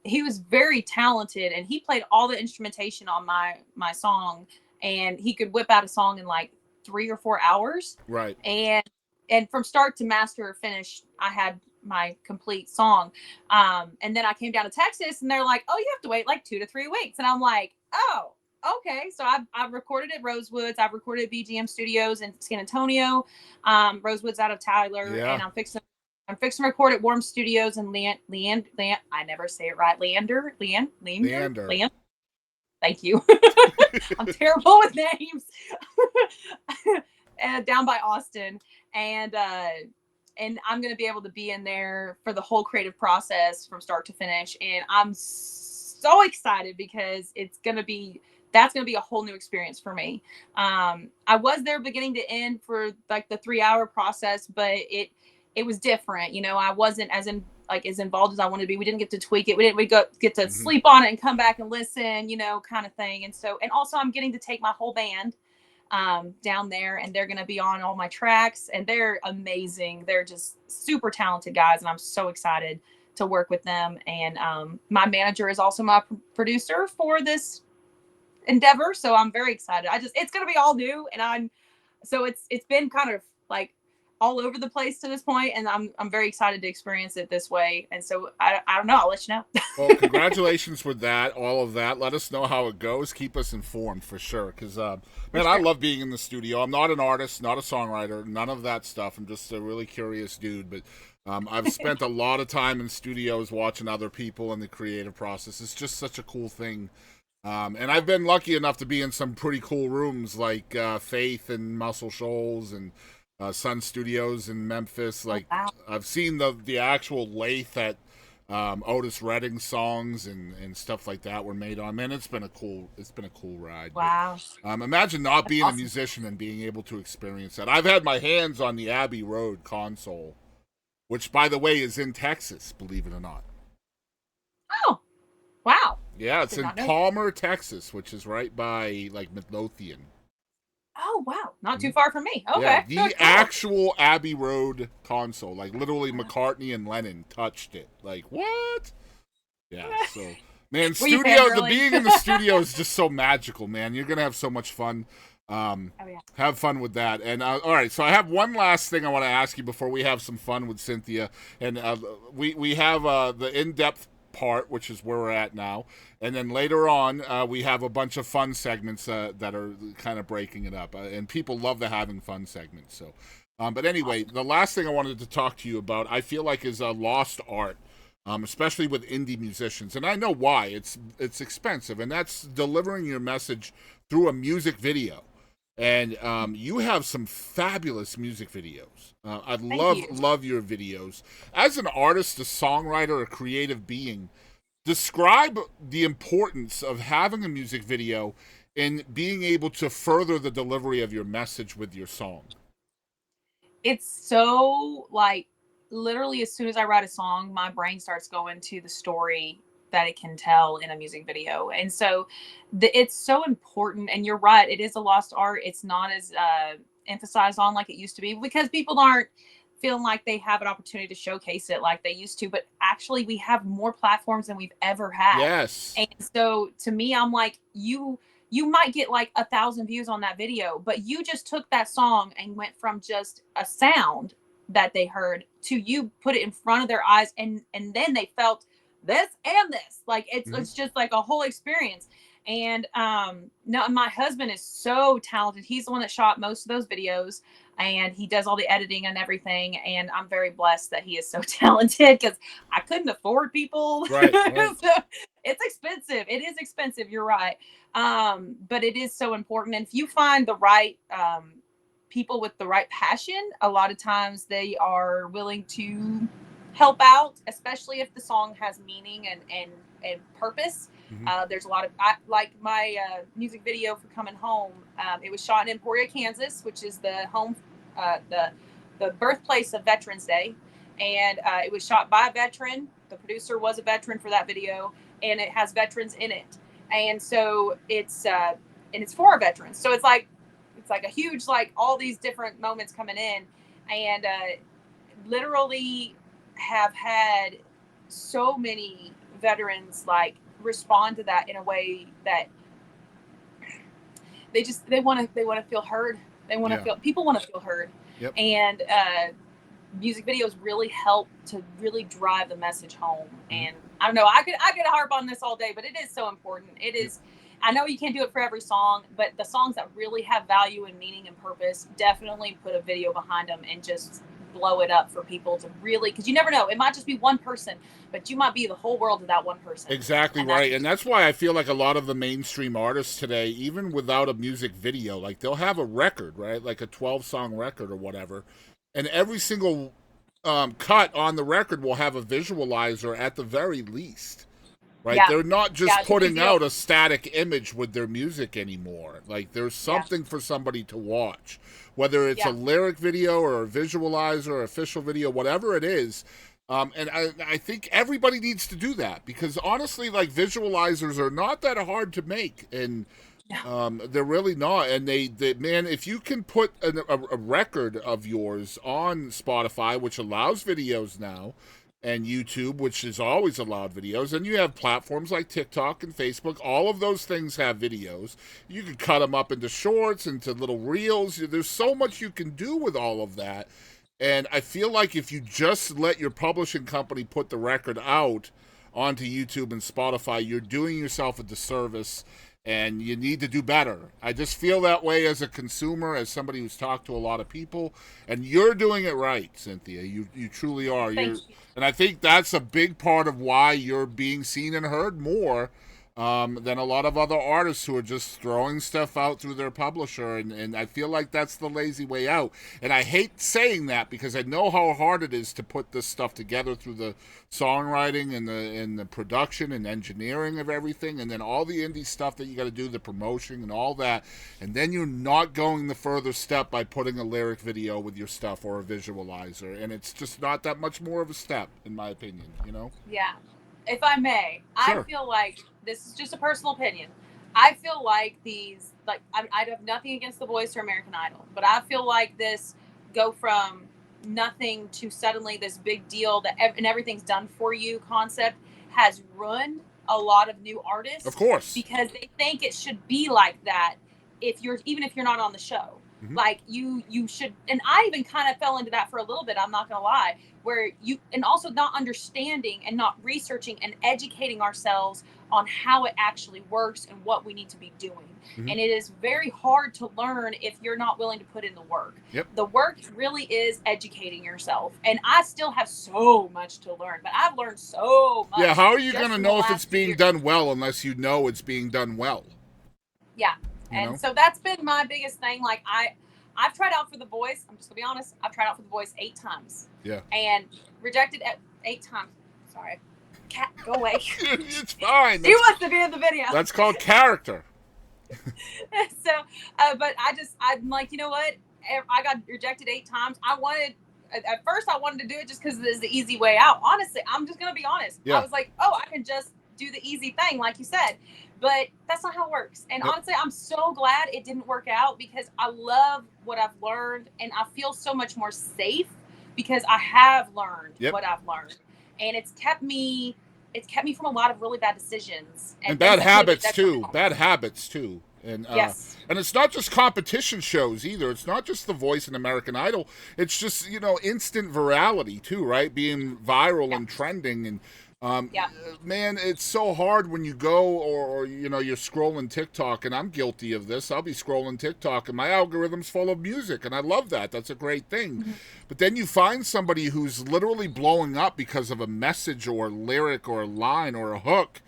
he was very talented, and he played all the instrumentation on my song, and he could whip out a song in like 3 or 4 hours. Right. And from start to master or finish, I had my complete song. And then I came down to Texas, and they're like, "Oh, you have to wait like 2 to 3 weeks," and I'm like, "Oh." Okay, so I've recorded at Rosewoods. I've recorded at BGM Studios in San Antonio. Rosewoods out of Tyler, and I'm fixing to record at Warm Studios in Leander. I never say it right. Leander. Thank you. I'm terrible with names. Down by Austin, and I'm going to be able to be in there for the whole creative process from start to finish, and I'm so excited because that's going to be a whole new experience for me. I was there beginning to end for like the 3-hour process, but it was different. I wasn't as involved as I wanted to be. We didn't get to tweak it. We get to sleep on it and come back and listen, kind of thing. And also I'm getting to take my whole band down there, and they're going to be on all my tracks, and they're amazing. They're just super talented guys, and I'm so excited to work with them. And my manager is also my producer for this endeavor, so I'm very excited. It's going to be all new, and it's been kind of like all over the place to this point, and I'm very excited to experience it this way. And so I don't know, I'll let you know. Well, congratulations with that, all of that. Let us know how it goes. Keep us informed for sure, because man, I love being in the studio. I'm not an artist, not a songwriter, none of that stuff. I'm just a really curious dude, but I've spent a lot of time in studios watching other people in the creative process. It's just such a cool thing. And I've been lucky enough to be in some pretty cool rooms like Faith and Muscle Shoals and Sun Studios in Memphis. Like, oh, wow. I've seen the actual lathe that Otis Redding songs and stuff like that were made on. Man, it's been a cool ride. Wow. But, imagine not being awesome. A musician and being able to experience that. I've had my hands on the Abbey Road console, which, by the way, is in Texas, believe it or not. Oh, wow. Yeah, it's in Palmer, Texas, which is right by, like, Midlothian. Oh, wow. Not too far from me. Okay. Yeah, the actual Abbey Road console. Like, literally McCartney and Lennon touched it. Like, what? Yeah, so... Man, being in the studio is just so magical, man. You're going to have so much fun. Have fun with that. And all right, so I have one last thing I want to ask you before we have some fun with Cynthia. And we have the in-depth part, which is where we're at now, and then later on we have a bunch of fun segments that are kind of breaking it up, and people love the having fun segments. So, but anyway, the last thing I wanted to talk to you about, I feel like, is a lost art, especially with indie musicians, and I know why. It's expensive, and that's delivering your message through a music video. And you have some fabulous music videos. I love your videos. As an artist, a songwriter, a creative being, describe the importance of having a music video in being able to further the delivery of your message with your song. It's so, like, literally as soon as I write a song, my brain starts going to the story that it can tell in a music video. And so it's so important. And you're right, it is a lost art. It's not as emphasized on like it used to be, because people aren't feeling like they have an opportunity to showcase it like they used to. But actually, we have more platforms than we've ever had. Yes. And so to me, I'm like, you might get like 1,000 views on that video, but you just took that song and went from just a sound that they heard to you put it in front of their eyes, and then they felt this and this. Like it's just like a whole experience. And no, my husband is so talented. He's the one that shot most of those videos, and he does all the editing and everything. And I'm very blessed that he is so talented, because I couldn't afford people. Right. So it's expensive. It is expensive. You're right. But it is so important. And if you find the right people with the right passion, a lot of times they are willing to help out, especially if the song has meaning and purpose. There's a lot of, like my music video for Coming Home. It was shot in Emporia, Kansas, which is the home, the birthplace of Veterans Day. And it was shot by a veteran. The producer was a veteran for that video, and it has veterans in it. And so it's for our veterans. So it's like a huge, like, all these different moments coming in, and literally have had so many veterans like respond to that in a way that they want to feel heard. They want to feel, people want to feel heard. Yep. And music videos really help to really drive the message home. And I don't know, I could harp on this all day, but it is so important. It is. I know you can't do it for every song, but the songs that really have value and meaning and purpose, definitely put a video behind them and just blow it up for people to really, because you never know, it might just be one person, but you might be the whole world to that one person. Exactly right. And that's why I feel like a lot of the mainstream artists today, even without a music video, like they'll have a record, right? Like a 12-song record or whatever. And every single cut on the record will have a visualizer at the very least. Right? Yeah. They're not just putting out a static image with their music anymore. Like, there's something for somebody to watch. Whether it's a lyric video or a visualizer or official video, whatever it is. And I think everybody needs to do that, because honestly, like, visualizers are not that hard to make. And they're really not. And they man, if you can put a record of yours on Spotify, which allows videos now, and YouTube, which is always allowed videos, and you have platforms like TikTok and Facebook. All of those things have videos. You can cut them up into shorts, into little reels. There's so much you can do with all of that. And I feel like if you just let your publishing company put the record out onto YouTube and Spotify, you're doing yourself a disservice, and you need to do better. I just feel that way as a consumer, as somebody who's talked to a lot of people, and you're doing it right, Cynthia. You truly are. Thank you. And I think that's a big part of why you're being seen and heard more than a lot of other artists who are just throwing stuff out through their publisher. And I feel like that's the lazy way out. And I hate saying that, because I know how hard it is to put this stuff together through the songwriting and the production and engineering of everything, and then all the indie stuff that you got to do, the promotion and all that. And then you're not going the further step by putting a lyric video with your stuff or a visualizer. And it's just not that much more of a step, in my opinion, you know? Yeah. If I may, Sure. I feel like, this is just a personal opinion, I feel like these, like, I have nothing against The Voice or American Idol, but I feel like this go from nothing to suddenly this big deal that and everything's done for you concept has ruined a lot of new artists. Of course. Because they think it should be like that even if you're not on the show. Like you should, and I even kind of fell into that for a little bit, I'm not gonna lie, where you, and also not understanding and not researching and educating ourselves on how it actually works and what we need to be doing. And it is very hard to learn if you're not willing to put in the work. The work really is educating yourself, and I still have so much to learn, but I've learned so much. Yeah, how are you going to know if it's being done well unless you know it's being done well? Yeah. And so that's been my biggest thing. Like I've tried out for The Voice. I'm just gonna be honest. I've tried out for The Voice 8 times. Yeah. And rejected at 8 times. Sorry. Cat, go away. It's fine. She wants to be in the video. That's called character. So, but I'm like, you know what? I got rejected 8 times. At first I wanted to do it just because it is the easy way out. Honestly, I'm just gonna be honest. I was like, oh, I can just do the easy thing, like you said. But that's not how it works. And honestly, I'm so glad it didn't work out, because I love what I've learned, and I feel so much more safe because I have learned what I've learned. And it's kept me from a lot of really bad decisions. And bad habits too. Bad habits too. And yes. And it's not just competition shows either. It's not just The Voice and American Idol. It's just, instant virality too, right? Being viral and trending. And man, it's so hard when you go or you're scrolling TikTok, and I'm guilty of this. I'll be scrolling TikTok and my algorithm's full of music, and I love that. That's a great thing. But then you find somebody who's literally blowing up because of a message or a lyric or a line or a hook,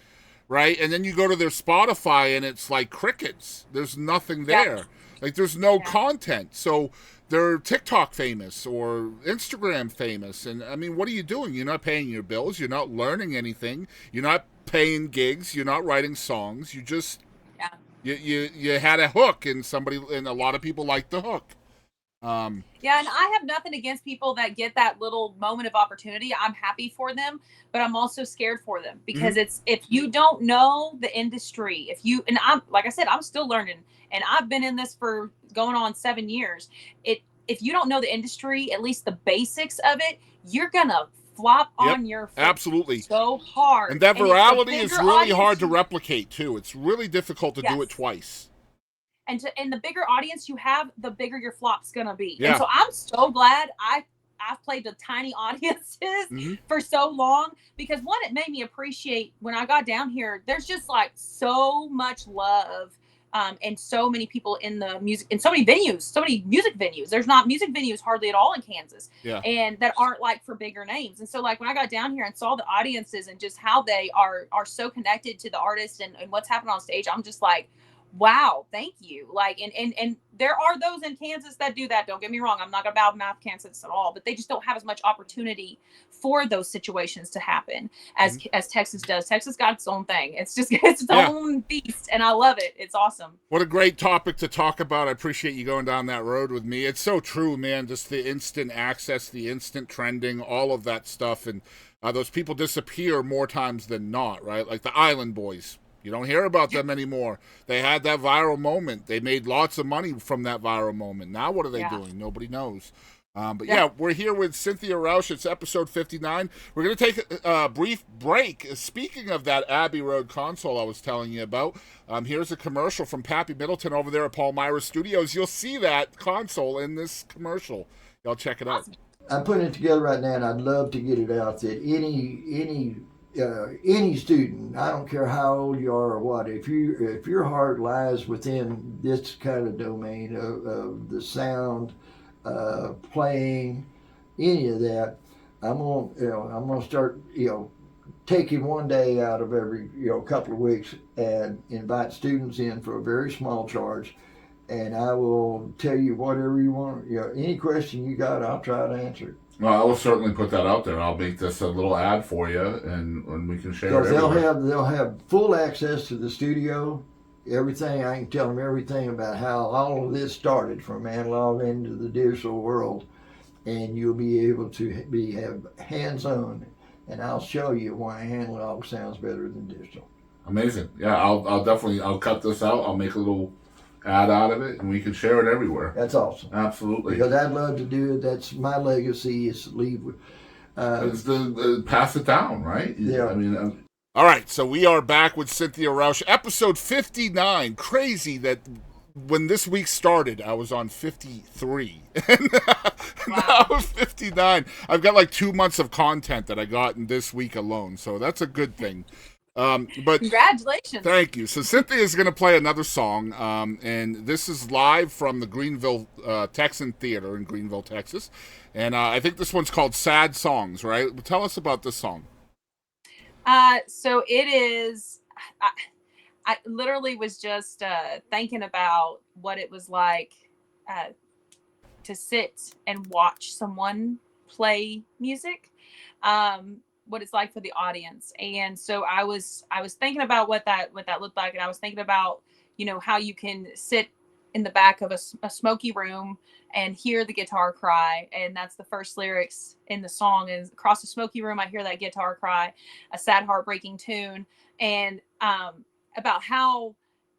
right? And then you go to their Spotify and it's like crickets. There's nothing there. Like there's no content. So they're TikTok famous or Instagram famous. And I mean, what are you doing? You're not paying your bills. You're not learning anything. You're not paying gigs. You're not writing songs. You just, you had a hook, and a lot of people like the hook. And I have nothing against people that get that little moment of opportunity. I'm happy for them, but I'm also scared for them, because if you don't know the industry, and I'm, like I said, I'm still learning, and I've been in this for going on 7 years. If you don't know the industry, at least the basics of it, you're gonna flop on your face. Absolutely. So hard. And that virality is really hard to replicate too. It's really difficult to do it twice. And the bigger audience you have, the bigger your flop's gonna be. And so I'm so glad I've played to tiny audiences for so long, because one, it made me appreciate when I got down here. There's just like so much love, and so many people in the music, in so many venues, so many music venues. There's not music venues hardly at all in Kansas, and that aren't like for bigger names. And so like when I got down here and saw the audiences and just how they are so connected to the artist and what's happening on stage, I'm just like, wow, thank you. Like, and there are those in Kansas that do that. Don't get me wrong. I'm not gonna badmouth Kansas at all, but they just don't have as much opportunity for those situations to happen as Texas does. Texas got its own thing. It's just its own beast, and I love it. It's awesome. What a great topic to talk about. I appreciate you going down that road with me. It's so true, man. Just the instant access, the instant trending, all of that stuff, and those people disappear more times than not, right? Like the Island Boys. You don't hear about them anymore. They had that viral moment. They made lots of money from that viral moment. Now what are they doing? Nobody knows. But we're here with Cynthia Rausch. It's episode 59. We're going to take a brief break. Speaking of that Abbey Road console I was telling you about, here's a commercial from Pappy Middleton over there at Palmyra Studios. You'll see that console in this commercial. Y'all check it out. I'm putting it together right now, and I'd love to get it out that any student, I don't care how old you are or what, if your heart lies within this kind of domain of the sound, playing, any of that, I'm gonna start taking one day out of every couple of weeks and invite students in for a very small charge, and I will tell you whatever you want. Any question you got, I'll try to answer it. Well, I will certainly put that out there. I'll make this a little ad for you, and we can share it everywhere. They'll have full access to the studio, everything. I can tell them everything about how all of this started from analog into the digital world, and you'll be able to have hands-on, and I'll show you why analog sounds better than digital. Amazing. Yeah, I'll definitely cut this out. I'll make a little ad out of it, and we can share it everywhere. That's awesome. Absolutely. Because I'd love to do it. That's my legacy, is to leave with. It's the pass it down, right? Yeah. I mean. All right, so we are back with Cynthia Rausch, episode 59. Crazy that when this week started, I was on 53. And Wow. now I'm 59. I've got like 2 months of content that I got in this week alone, so that's a good thing. But Congratulations. thank you. So Cynthia is going to play another song, and this is live from the Greenville Texan Theater in Greenville, Texas. And I think this one's called Sad Songs, right? Tell us about this song. So it is. I literally was just thinking about what it was like to sit and watch someone play music, what it's like for the audience. And so I was thinking about what that looked like, and I was thinking about, you know, how you can sit in the back of a smoky room and hear the guitar cry, and that's the first lyrics in the song is, across the smoky room I hear that guitar cry, a sad heartbreaking tune. And about how,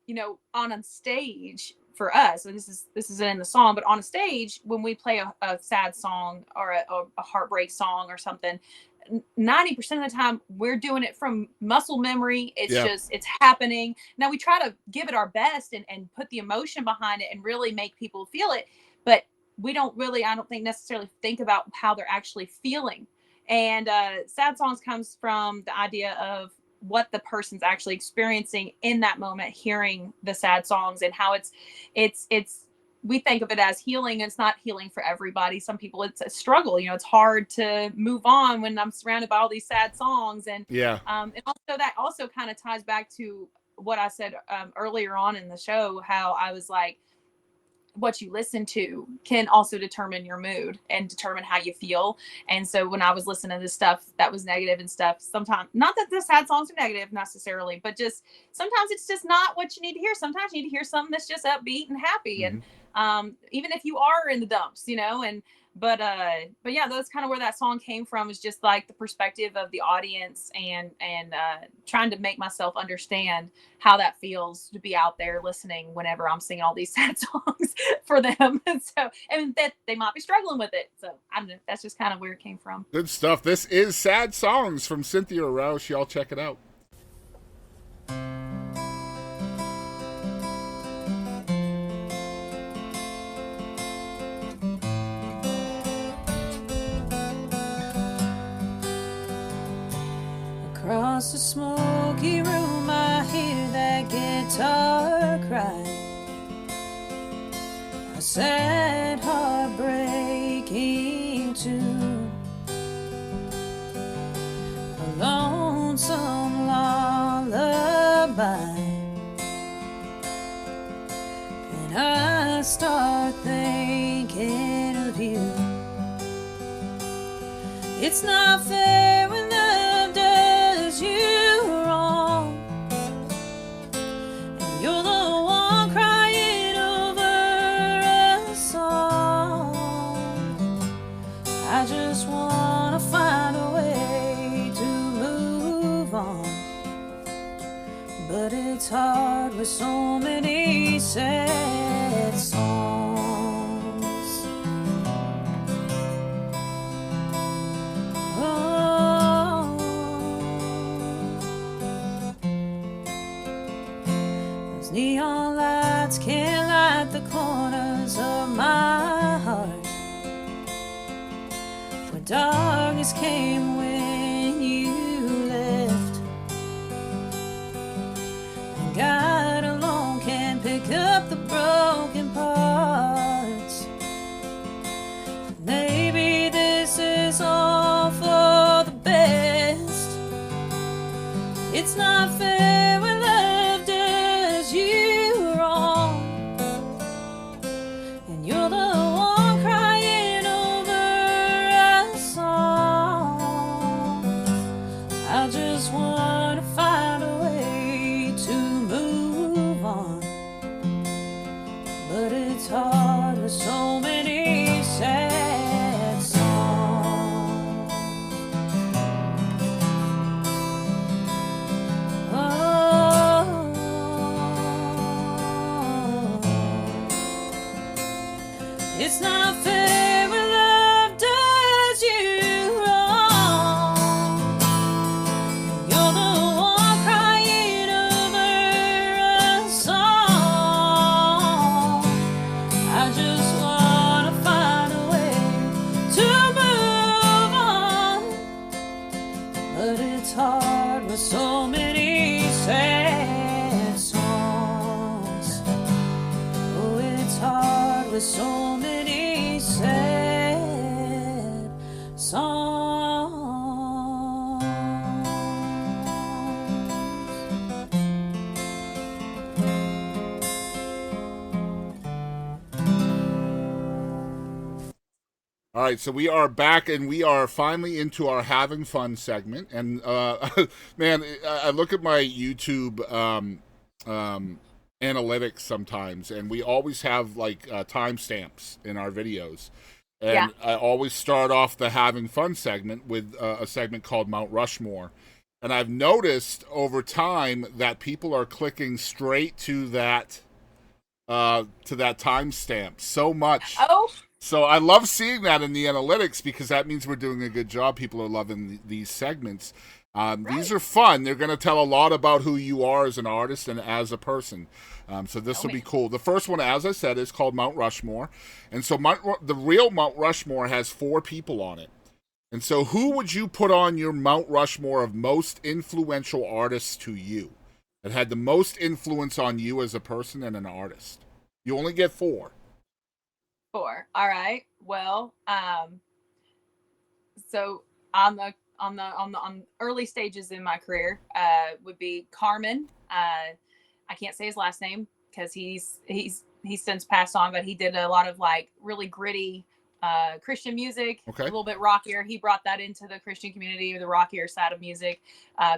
you know, on a stage for us, and this is in the song, but on a stage when we play a sad song or a heartbreak song or something, 90% of the time we're doing it from muscle memory. It's just, it's happening. Now we try to give it our best and put the emotion behind it and really make people feel it, but we don't really, I don't think necessarily think about how they're actually feeling. And sad songs comes from the idea of what the person's actually experiencing in that moment, hearing the sad songs, and how it's we think of it as healing. It's not healing for everybody. Some people, it's a struggle. You know, it's hard to move on when I'm surrounded by all these sad songs. And and also that also kind of ties back to what I said earlier on in the show, how I was like, what you listen to can also determine your mood and determine how you feel. And so when I was listening to this stuff that was negative and stuff, sometimes, not that the sad songs are negative necessarily, but just sometimes it's just not what you need to hear. Sometimes you need to hear something that's just upbeat and happy. Mm-hmm. And even if you are in the dumps, you know, and but yeah, that's kind of where that song came from, is just like the perspective of the audience, and trying to make myself understand how that feels to be out there listening whenever I'm singing all these sad songs for them. And so, and that they might be struggling with it. So that's just kind of where it came from. Good stuff. This is Sad Songs from Cynthia Rausch. Y'all check it out. Across the smoky room I hear that guitar cry, a sad heartbreaking tune, a lonesome lullaby. And I start thinking of you. It's not fair when love does you wrong, and you're the one crying over a song. I just wanna find a way to move on, but it's hard with so many sad songs. Neon lights can't light the corners of my heart, where darkness came when you left, and God alone can pick up the broken parts. Maybe this is all for the best. It's not fair when love does you wrong, and you're the one crying over a song. I just want to find a way to move on, but it's hard with so many sad songs. It's not fair when love does you wrong. You're the one crying over a song. All right, so we are back, and we are finally into our having fun segment. And man, I look at my YouTube analytics sometimes, and we always have like timestamps in our videos. Yeah. And I always start off the having fun segment with a segment called Mount Rushmore. And I've noticed over time that people are clicking straight to that timestamp so much. Oh. So I love seeing that in the analytics because that means we're doing a good job. People are loving these segments. Right. These are fun. They're going to tell a lot about who you are as an artist and as a person. So this will be cool. The first one, as I said, is called Mount Rushmore. And so the real Mount Rushmore has 4 people on it. And so who would you put on your Mount Rushmore of most influential artists to you that had the most influence on you as a person and an artist? You only get 4. 4. All right. Well, so on early stages in my career, would be Carmen. I can't say his last name because he's since passed on, but he did a lot of like really gritty Christian music, Okay. a little bit rockier. He brought that into the Christian community, or the rockier side of music.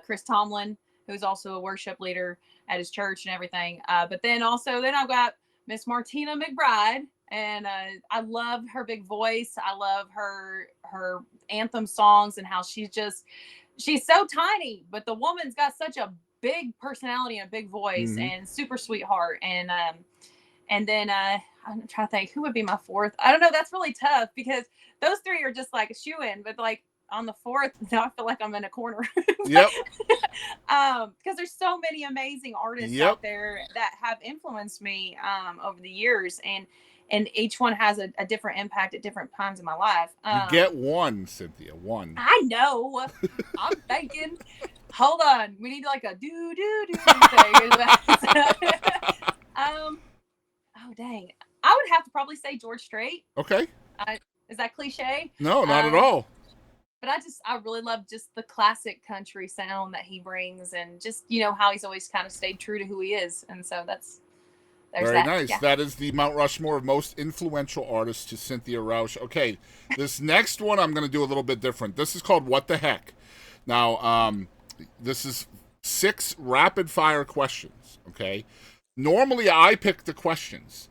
Chris Tomlin, who's also a worship leader at his church and everything. But then I've got Miss Martina McBride. And I love her big voice. I love her anthem songs and how she's so tiny, but the woman's got such a big personality and a big voice and super sweetheart. And then I'm trying to think who would be my 4th. I don't know. That's really tough because those 3 are just like a shoe-in, but like on the 4th, now I feel like I'm in a corner. Yep. Because there's so many amazing artists out there that have influenced me over the years, and each one has a different impact at different times in my life. You get 1, Cynthia. 1. I know. I'm thinking. Hold on. We need like a do thing. Oh dang. I would have to probably say George Strait. Okay. Is that cliche? No, not at all. But I really love just the classic country sound that he brings, and just how he's always kind of stayed true to who he is, and so that's. Very nice. Yeah. That is the Mount Rushmore of most influential artists to Cynthia Rausch. Okay, this next one I'm going to do a little bit different. This is called What the Heck. Now, this is 6 rapid-fire questions, okay? Normally, I pick the questions.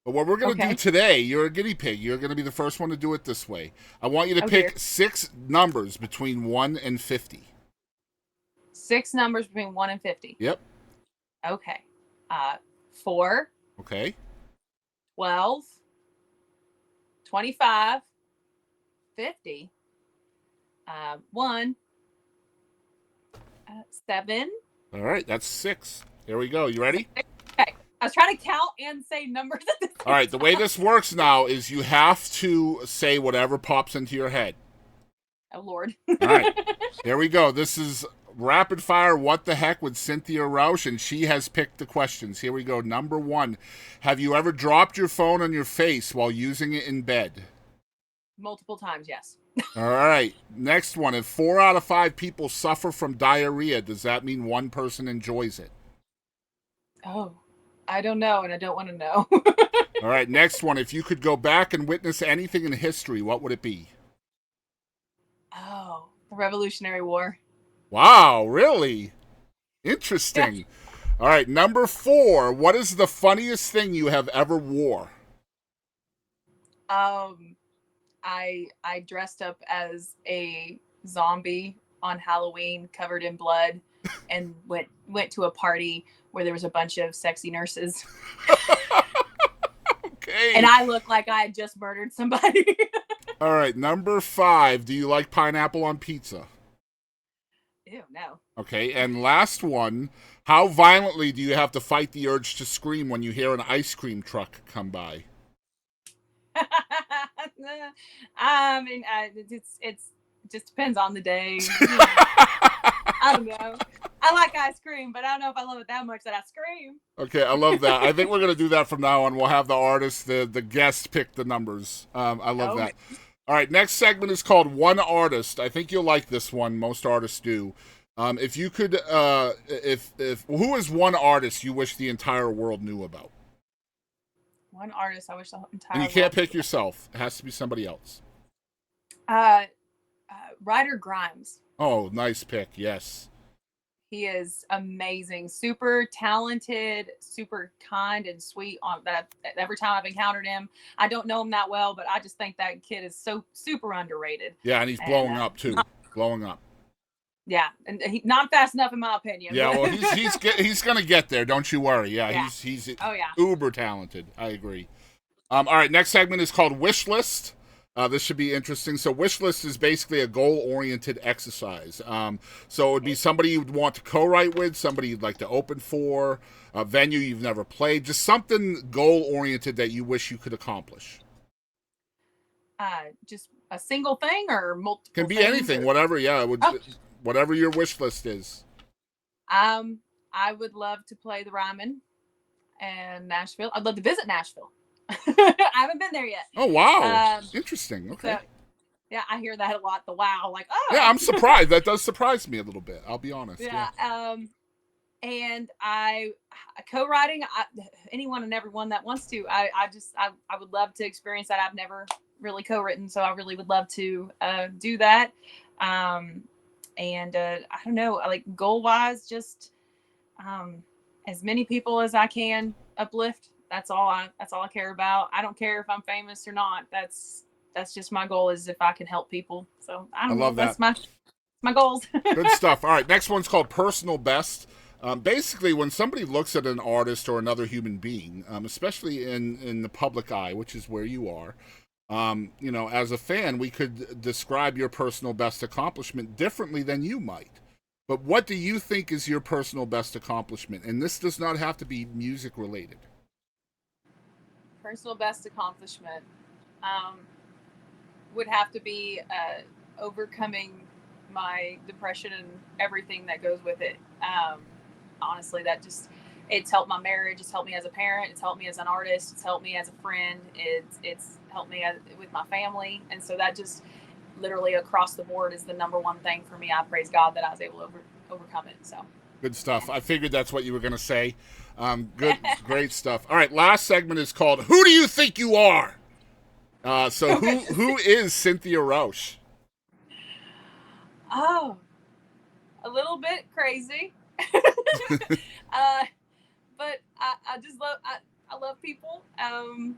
But what we're going to do today, you're a guinea pig. You're going to be the first one to do it this way. I want you to pick 6 numbers between 1 and 50. 6 numbers between 1 and 50? Yep. Okay. 4. Okay. 12. 25. 50. 1. 7. All right, that's 6. Here we go. You ready? Okay. I was trying to count and say numbers at the same All right, the way this works now is you have to say whatever pops into your head. Oh, Lord. All right, here we go. This is rapid fire What the Heck with Cynthia Rausch, and she has picked the questions. Here we go. Number 1, have you ever dropped your phone on your face while using it in bed? Multiple times, yes. All right. Next one, if 4 out of 5 people suffer from diarrhea, does that mean 1 person enjoys it? Oh, I don't know, and I don't want to know. All right. Next one, if you could go back and witness anything in history, what would it be? Oh, the Revolutionary War. Wow, really? Interesting. Yeah. All right, number 4, what is the funniest thing you have ever wore? I dressed up as a zombie on Halloween, covered in blood, and went to a party where there was a bunch of sexy nurses. Okay. And I looked like I had just murdered somebody. All right, number 5, do you like pineapple on pizza? Ew, no. Okay, and last one, how violently do you have to fight the urge to scream when you hear an ice cream truck come by? I mean, it just depends on the day. I don't know. I like ice cream, but I don't know if I love it that much that I scream. Okay, I love that. I think we're going to do that from now on. We'll have the artist, the guest pick the numbers. I love that. All right, next segment is called One Artist. I think you'll like this one. Most artists do. If you could, who is one artist you wish the entire world knew about? One artist I wish the entire And you world can't pick yourself. It has to be somebody else. Uh, Ryder Grimes. Oh, nice pick. Yes. He is amazing, super talented, super kind and sweet. On that, every time I've encountered him, I don't know him that well, but I just think that kid is so super underrated. Yeah, and he's blowing up too. Blowing up. Yeah, and not fast enough in my opinion. Yeah, well, he's gonna get there. Don't you worry. Yeah. He's oh yeah, uber talented. I agree. All right, next segment is called Wishlist. This should be interesting. So Wishlist is basically a goal-oriented exercise. So it would be somebody you'd want to co-write with, somebody you'd like to open for, a venue you've never played, just something goal-oriented that you wish you could accomplish. Just a single thing or multiple? Can be anything, whatever. Yeah, whatever your wish list is. I would love to play the Ryman and Nashville. I'd love to visit Nashville. I haven't been there yet. Oh wow, interesting. Okay. So, yeah, I hear that a lot. The wow, like oh. Yeah, I'm surprised. That does surprise me a little bit. I'll be honest. Yeah. And I co-writing. Anyone and everyone that wants to. I would love to experience that. I've never really co-written, so I really would love to do that. And I don't know, like goal wise, just as many people as I can uplift. That's all I care about. I don't care if I'm famous or not. That's just my goal, is if I can help people. So I love that. That's my goals. Good stuff. All right, next one's called Personal Best. Basically, when somebody looks at an artist or another human being, especially in the public eye, which is where you are, as a fan, we could describe your personal best accomplishment differently than you might. But what do you think is your personal best accomplishment? And this does not have to be music related. Personal best accomplishment would have to be overcoming my depression and everything that goes with it. Honestly, it's helped my marriage. It's helped me as a parent. It's helped me as an artist. It's helped me as a friend. It's helped me with my family. And so that just literally across the board is the number one thing for me. I praise God that I was able to overcome it. So good stuff. I figured that's what you were going to say. Good, great stuff. All right, last segment is called "Who Do You Think You Are?" So who is Cynthia Rausch? Oh, a little bit crazy. But I just love I love people. I'm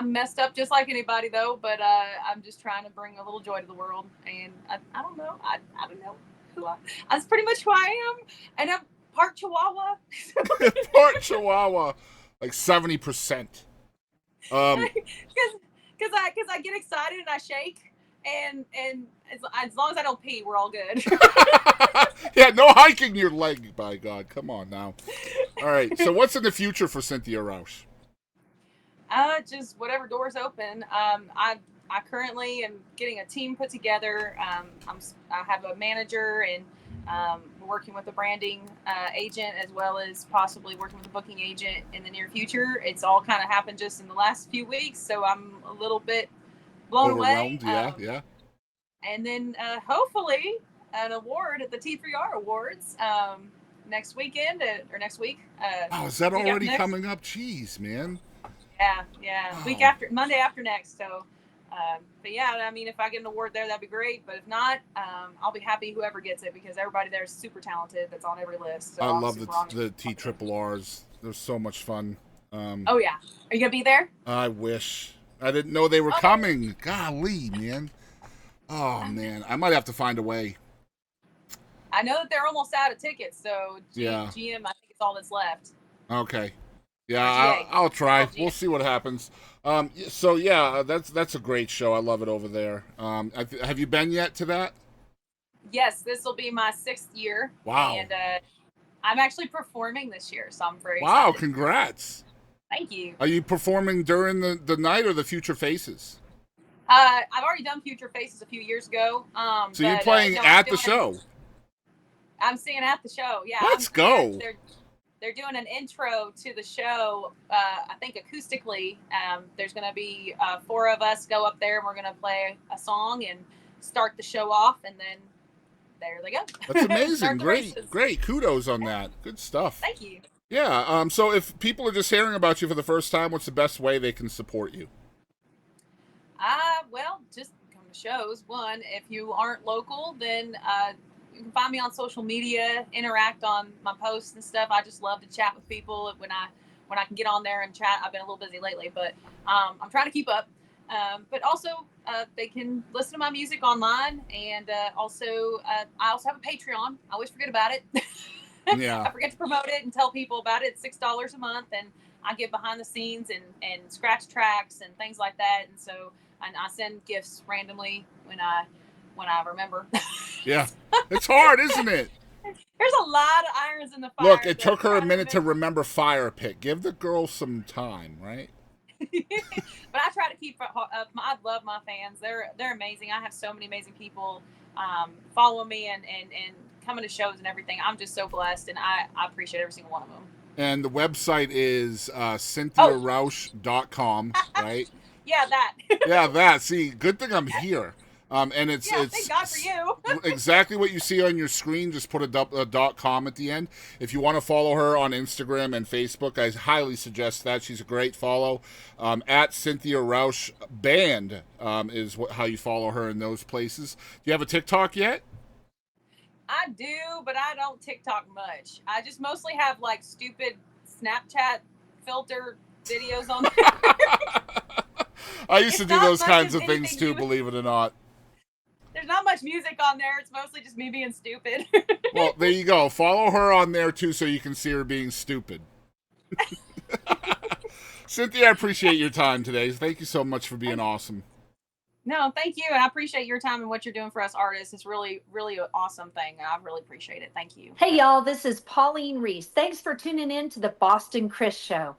messed up just like anybody though, but I'm just trying to bring a little joy to the world. And I don't know. I don't know who that's pretty much who I am. And I'm part Chihuahua. Part Chihuahua, like 70%. Because I get excited and I shake. And as long as I don't pee, we're all good. Yeah, no hiking your leg, by God. Come on now. All right, so what's in the future for Cynthia Rausch? Just whatever doors open. I currently am getting a team put together. I have a manager, and we're working with a branding agent, as well as possibly working with a booking agent in the near future. It's all kind of happened just in the last few weeks, so I'm a little bit blown away. Yeah. And then hopefully an award at the T3R Awards next weekend or next week. Is that already coming up? Jeez, man. Yeah. Oh. Week after, Monday after next. So, but yeah, I mean, if I get an award there, that'd be great. But if not, I'll be happy whoever gets it, because everybody there is super talented. That's on every list. So I love the T-RRRs. They're so much fun. Oh yeah, are you gonna be there? I wish. I didn't know they were coming. Golly, man. Oh man, I might have to find a way. I know that they're almost out of tickets, so GM, I think it's all that's left. Okay. Yeah, I'll try. We'll see what happens. So yeah, that's a great show. I love it over there. Have you been yet to that? Yes, this will be my 6th year. Wow. And I'm actually performing this year, so I'm very excited. Wow, congrats. Thank you. Are you performing during the night or the Future Faces? I've already done Future Faces a few years ago. So you're playing at the show? I'm singing at the show, yeah. Let's go. They're doing an intro to the show, I think acoustically. There's going to be 4 of us go up there, and we're going to play a song and start the show off, and then there they go. That's amazing. Great. Kudos on that. Good stuff. Thank you. Yeah. So if people are just hearing about you for the first time, what's the best way they can support you? just come to shows. One, if you aren't local, then you can find me on social media, interact on my posts and stuff. I just love to chat with people when I can get on there and chat. I've been a little busy lately, but I'm trying to keep up. But also, they can listen to my music online, and also I also have a Patreon. I always forget about it. Yeah. I forget to promote it and tell people about it. It's $6 a month, and I give behind the scenes and scratch tracks and things like that. And so I send gifts randomly when I remember. Yeah, it's hard, isn't it? There's a lot of irons in the fire. Look, it took her a minute to remember Fire Pit. Give the girl some time, right? But I try to keep up. I love my fans. They're amazing. I have so many amazing people following me and coming to shows and everything. I'm just so blessed, and I appreciate every single one of them. And the website is CYNTHIARAUSCH.com, right? Yeah, that. Yeah, that. See, good thing I'm here. And it's thank God for you. exactly what you see on your screen. Just put a .com at the end. If you want to follow her on Instagram and Facebook, I highly suggest that. She's a great follow. At Cynthia Rausch Band is how you follow her in those places. Do you have a TikTok yet? I do, but I don't TikTok much. I just mostly have like stupid Snapchat filter videos on there. I used to do those kinds of things too, believe it or not. There's not much music on there. It's mostly just me being stupid. Well, there you go. Follow her on there too so you can see her being stupid. Cynthia, I appreciate your time today. Thank you so much for being awesome. No, thank you. And I appreciate your time and what you're doing for us artists. It's really, really an awesome thing. I really appreciate it. Thank you. Hey, y'all. This is Pauline Reese. Thanks for tuning in to the Boston Chris Show.